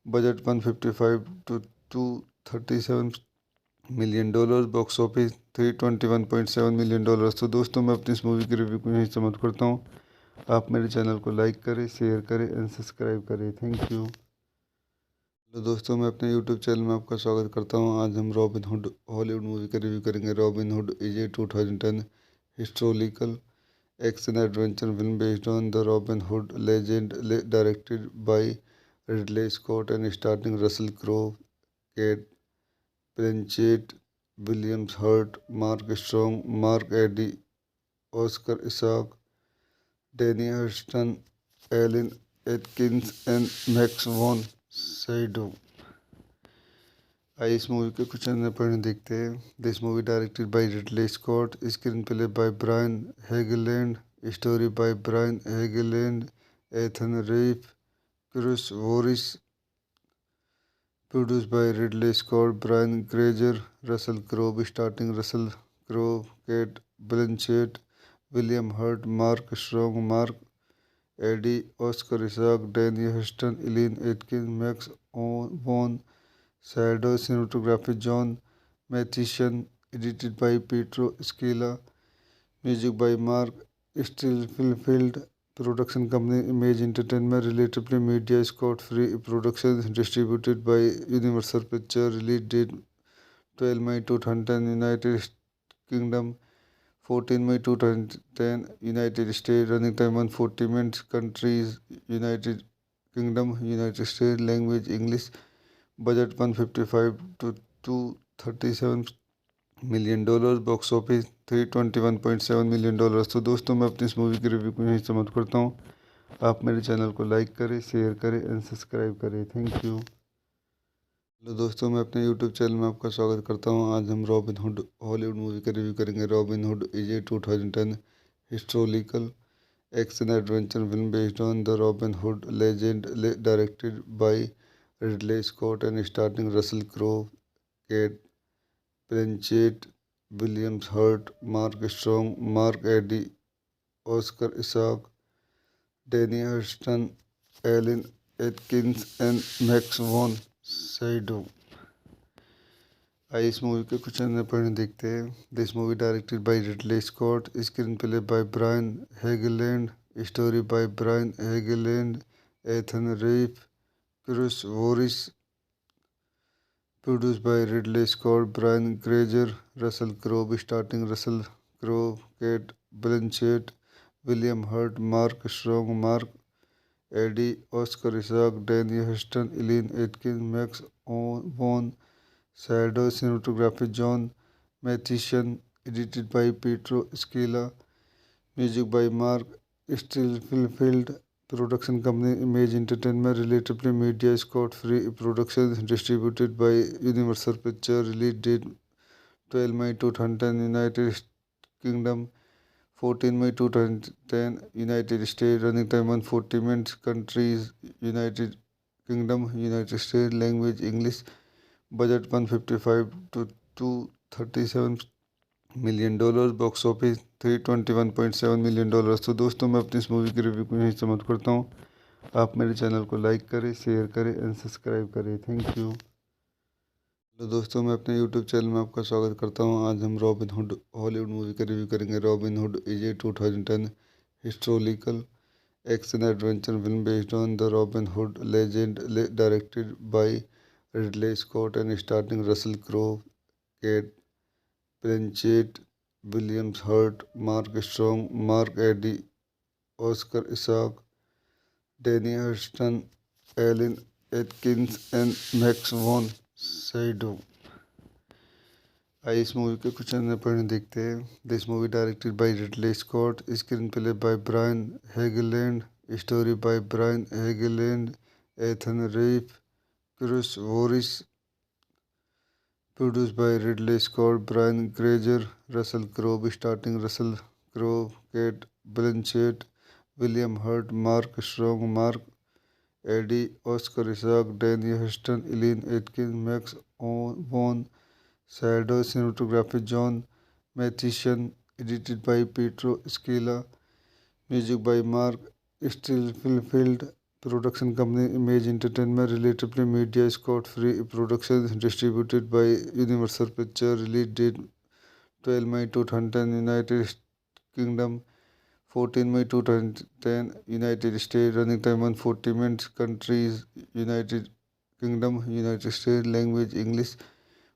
budget 155 to 237 million dollar, box office 321.7 million dollar. तो दोस्तों मैं अपनी इस movie की review को यहीं समाप्त करता हूँ। आप मेरे चैनल को लाइक करें, शेयर करें एंड सब्सक्राइब करें। Thank you. तो दोस्तों मैं अपने यूट्यूब चैनल में आपका स्वागत करता हूँ। आज हम रॉबिन हुड हॉलीवुड मूवी का रिव्यू करेंगे। Robin Hood is a 2010 historical action adventure film based on the Robin Hood legend, directed bye Ridley Scott and starring Russell Crowe, Kate Blanchett, William Hurt, Mark Strong, Mark Eddy, Oscar Isaac, Danny Huston, Alan Atkins, and Max von Sydow। आइए इस movie के कुछ अन्य point देखते हैं। This movie directed by Ridley Scott, screen play by Brian Helgeland, story by Brian Helgeland, Ethan Reiff, Chris Voris, produced by Ridley Scott, Brian Grazer, Russell Crowe starring Russell Crowe, Kate Blanchett, William Hurt, Mark Strong, Mark Eddy, Oscar Isaac, Danny Huston, Eileen Atkins, Max von Sydow, cinematography John Mathison, edited by Pietro Scala, music by Mark Stillfield, production company Image Entertainment, Relatively Media, Scott Free Productions, distributed by Universal Pictures, release date 12 May 2010, United Kingdom, 14 May 2010, United States, running time 140 minutes, countries, United Kingdom, United States, language English, budget 155 to 237 million dollar, box office 321.7 million dollar. तो दोस्तों मैं अपनी इस movie की review को यहीं समाप्त करता हूँ। आप मेरे चैनल को लाइक करें, शेयर करें एंड सब्सक्राइब करें। Thank you. हेलो दोस्तों मैं अपने यूट्यूब चैनल में आपका स्वागत करता हूँ। आज हम रॉबिन हुड हॉलीवुड मूवी का रिव्यू करेंगे। Robin Hood is a 2010 historical action adventure film based on the Robin Hood legend, directed by Ridley Scott and starring Russell Crowe, Cate Blanchett, William Hurt, Mark Strong, Mark Eddy, Oscar Isaac, Danny Huston, Alan Atkins, and Max von Sydow। आइए इस movie के कुछ अन्य point देखते हैं। This movie directed by Ridley Scott, screen play by Brian Helgeland, story by Brian Helgeland, Ethan Reiff, Chris Voris, produced by Ridley Scott, Brian Grazer, Russell Crowe starring Russell Crowe, Kate Blanchett, William Hurt, Mark Strong, Mark Eddy, Oscar Isaac, Danny Huston, Eileen Atkins, Max von Sydow, cinematography John Mathison, edited by Pietro Scala, music by Mark Stillfield, production company Image Entertainment, Relatively Media, Scott Free Productions, distributed by Universal Pictures, release date 12 May 2010, United Kingdom, 14 May 2010, United States, running time 140 minutes, countries, United Kingdom, United States, language English, budget 155 to 237 million dollar, box office $321.7 million. तो दोस्तों, मैं अपनी इस movie की review को यहीं समाप्त करता हूँ। आप मेरे चैनल को लाइक करें, शेयर करें एंड सब्सक्राइब करें। Thank you. तो दोस्तों, मैं अपने यूट्यूब चैनल में आपका स्वागत करता हूं। आज हम रॉबिन हुड हॉलीवुड मूवी का रिव्यू करेंगे। Robin Hood is a 2010 historical action adventure film based on the Robin Hood legend, directed by Ridley Scott and starting Russell Crowe, Cate Blanchett, William Hurt, Mark Strong, Mark Addy, Oscar Isaac, Danny Hurston, Eileen Atkins and Max von Sydow. आइए इस movie के कुछ अन्य point देखते हैं। This movie directed by Ridley Scott, screen play by Brian Helgeland, story by Brian Helgeland, Ethan Reiff, Chris Voris, produce by Ridley Scott, Brian Grazer, Russell Crowe starting Russell Crowe, Cate Blanchett, William Hurt, Mark Strong, Mark Addy, Oscar Isaac, Danny Huston, Eileen Atkins, Max von Shadow, cinematography John Mathison, edited by Pietro Scala, music by Mark Stillfield, production company Image Entertainment, Relatively Media, Scott Free Productions, distributed by Universal Pictures, release date 12 May 2010, United Kingdom, 14 May 2010, United States, running time 140 minutes, countries, United Kingdom, United States, language English,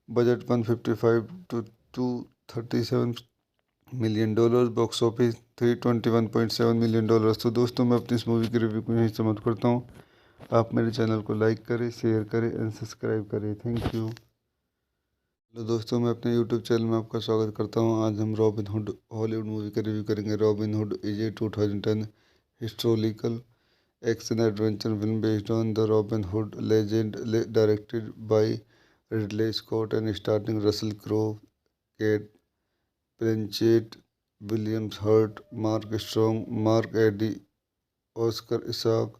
budget 155 to 237 million dollar, box office $321.7 million. तो दोस्तों, मैं अपनी इस movie की review को यहीं समाप्त करता हूँ। आप मेरे चैनल को लाइक करें, शेयर करें एंड सब्सक्राइब करें। Thank you. तो दोस्तों, मैं अपने यूट्यूब चैनल में आपका स्वागत करता हूँ। आज हम रॉबिन हुड हॉलीवुड मूवी का रिव्यू करेंगे। Robin Hood is a 2010 historical action adventure film based on the Robin Hood legend, directed by Ridley Scott and starting Russell Crowe, Cate Blanchett, William Hurt, Mark Strong, Mark Addy, Oscar Isaac,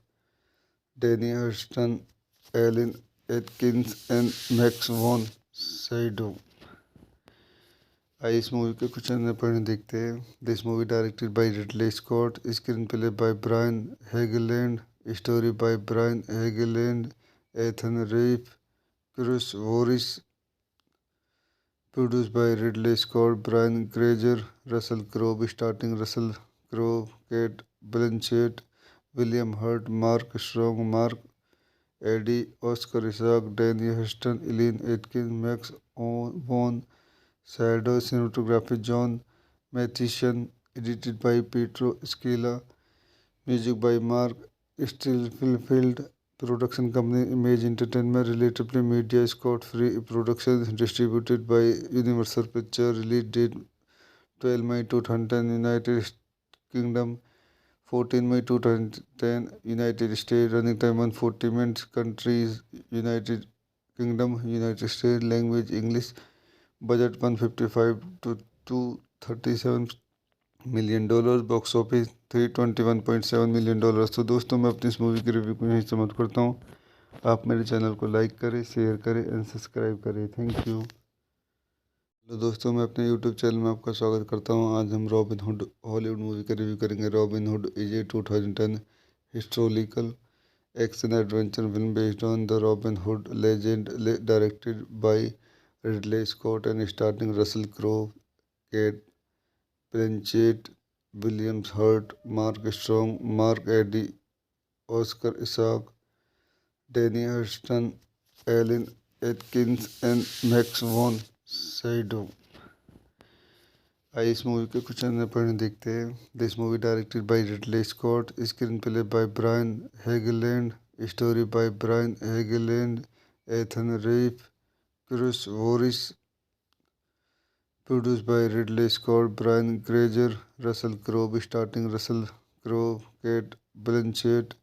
Danny Hurston, Eileen Atkins and Max von Sydow. आइए इस movie के कुछ अन्य point देखते हैं। This movie directed by Ridley Scott, screen play by Brian Helgeland, story by Brian Helgeland, Ethan Reiff, Chris Voris, produce by Ridley Scott, Brian Grazer, Russell Crowe starting Russell Crowe, Cate Blanchett, William Hurt, Mark Strong, Mark Addy, Oscar Isaac, Danny Huston, Eileen Atkins, Max von Sydow, cinematography John Mathison, edited by Pietro Scala, music by Mark Stillfield, production company Image Entertainment, Relatively Media, Scott Free Productions, distributed by Universal Pictures, release date 12 May 2010, United Kingdom, 14 May 2010, United States, running time 140 minutes, countries, United Kingdom, United States, language English, budget 155 to 237 million dollar, box office $321.7 million. तो दोस्तों, मैं अपनी इस movie की review को यहीं समाप्त करता हूँ। आप मेरे चैनल को लाइक करें, शेयर करें एंड सब्सक्राइब करें। Thank you. तो दोस्तों, मैं अपने यूट्यूब चैनल में आपका स्वागत करता हूँ। आज हम रॉबिन हुड हॉलीवुड मूवी का रिव्यू करेंगे। Robin Hood is a 2010 historical action adventure film based on the Robin Hood legend, directed by Ridley Scott and starting Russell Crowe, Cate Blanchett, William Hurt, Mark Strong, Mark Addy, Oscar Isaac, Danny Hurston, Eileen Atkins and Max von Sydow. आइए इस movie के कुछ अन्य point देखते हैं। This movie directed by Ridley Scott, screen play by Brian Helgeland, story by Brian Helgeland, Ethan Reiff, Chris Voris, produce by Ridley Scott, Brian Grazer, Russell Crowe starting Russell Crowe, Cate Blanchett,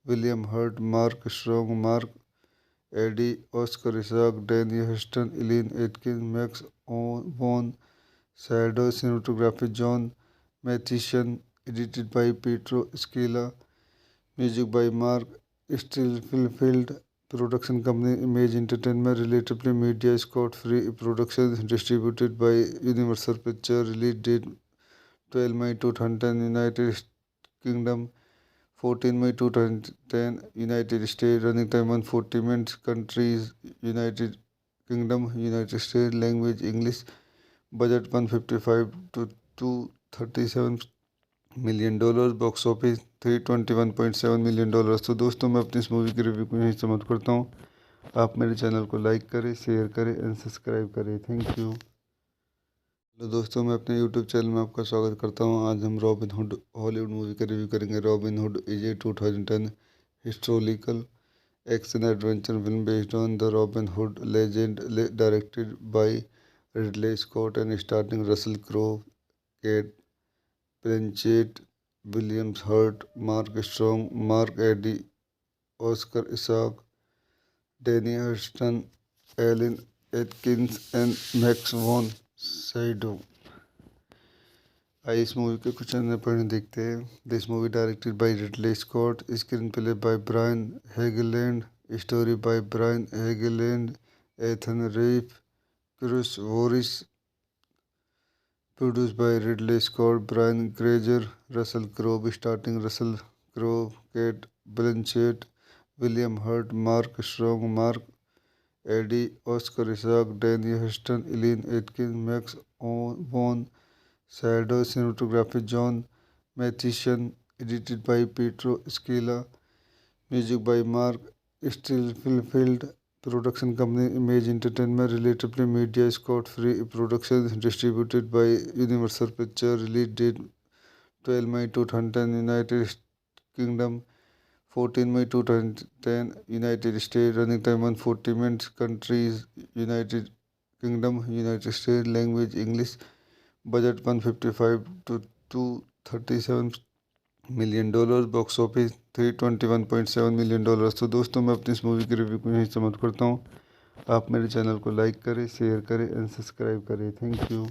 William Hurt, Mark Strong, Mark Addy, Oscar Isaac, Danny Huston, Eileen Atkins, Max von Sydow, cinematography John Mathison, edited by Pietro Scala, music by Mark Stillfield, Production company Image Entertainment. Relatively media. Scott Free Productions. Distributed by Universal Pictures. Release date 12 May 2010 United Kingdom, 14 May 2010 United States. Running time 140 minutes. Countries United Kingdom, United States. Language English. Budget 155 to 237 million dollar. Box office 321.7 million dollar. तो दोस्तों, मैं अपनी इस movie की review को यहीं समाप्त करता हूँ। आप मेरे चैनल को लाइक करें, शेयर करें एंड सब्सक्राइब करें। Thank you. हेलो दोस्तों, मैं अपने यूट्यूब चैनल में आपका स्वागत करता हूं। आज हम रॉबिन हुड हॉलीवुड मूवी का रिव्यू करेंगे। Robin Hood is a 2010 historical action adventure film based on the Robin Hood legend, directed by Ridley Scott and starting Russell Crowe, Cate Blanchett, William Hurt, Mark Strong, Mark Addy, Oscar Isaac, Danny Huston, Eileen Atkins and Max von Sydow. आइए इस movie के कुछ अन्य point देखते हैं। This movie directed by Ridley Scott, screen play by Brian Helgeland, story by Brian Helgeland, Ethan Reiff, Chris Voris, produce by Ridley Scott, Brian Grazer, Russell Crowe starting Russell Crowe, Cate Blanchett, William Hurt, Mark Strong, Mark Addy, Oscar Isaac, Danny Huston, Eileen Atkins, Max von Sydow. Cinematography John Mathieson, edited by Pietro Scalia, music by Marc Streitenfeld. Production company Imagine Entertainment. Relativity Media. Scott Free Productions. Distributed by Universal Pictures. Release date 12 May 2010 United Kingdom, 14 May 2010 United States. Running time 140 minutes. Countries United Kingdom, United States. Language English. Budget 155 to 237 million dollar. Box office 321.7 million dollar. तो दोस्तों, मैं अपनी इस movie की review को यहीं समाप्त करता हूँ। आप मेरे चैनल को लाइक करें, शेयर करें एंड सब्सक्राइब करें। Thank you.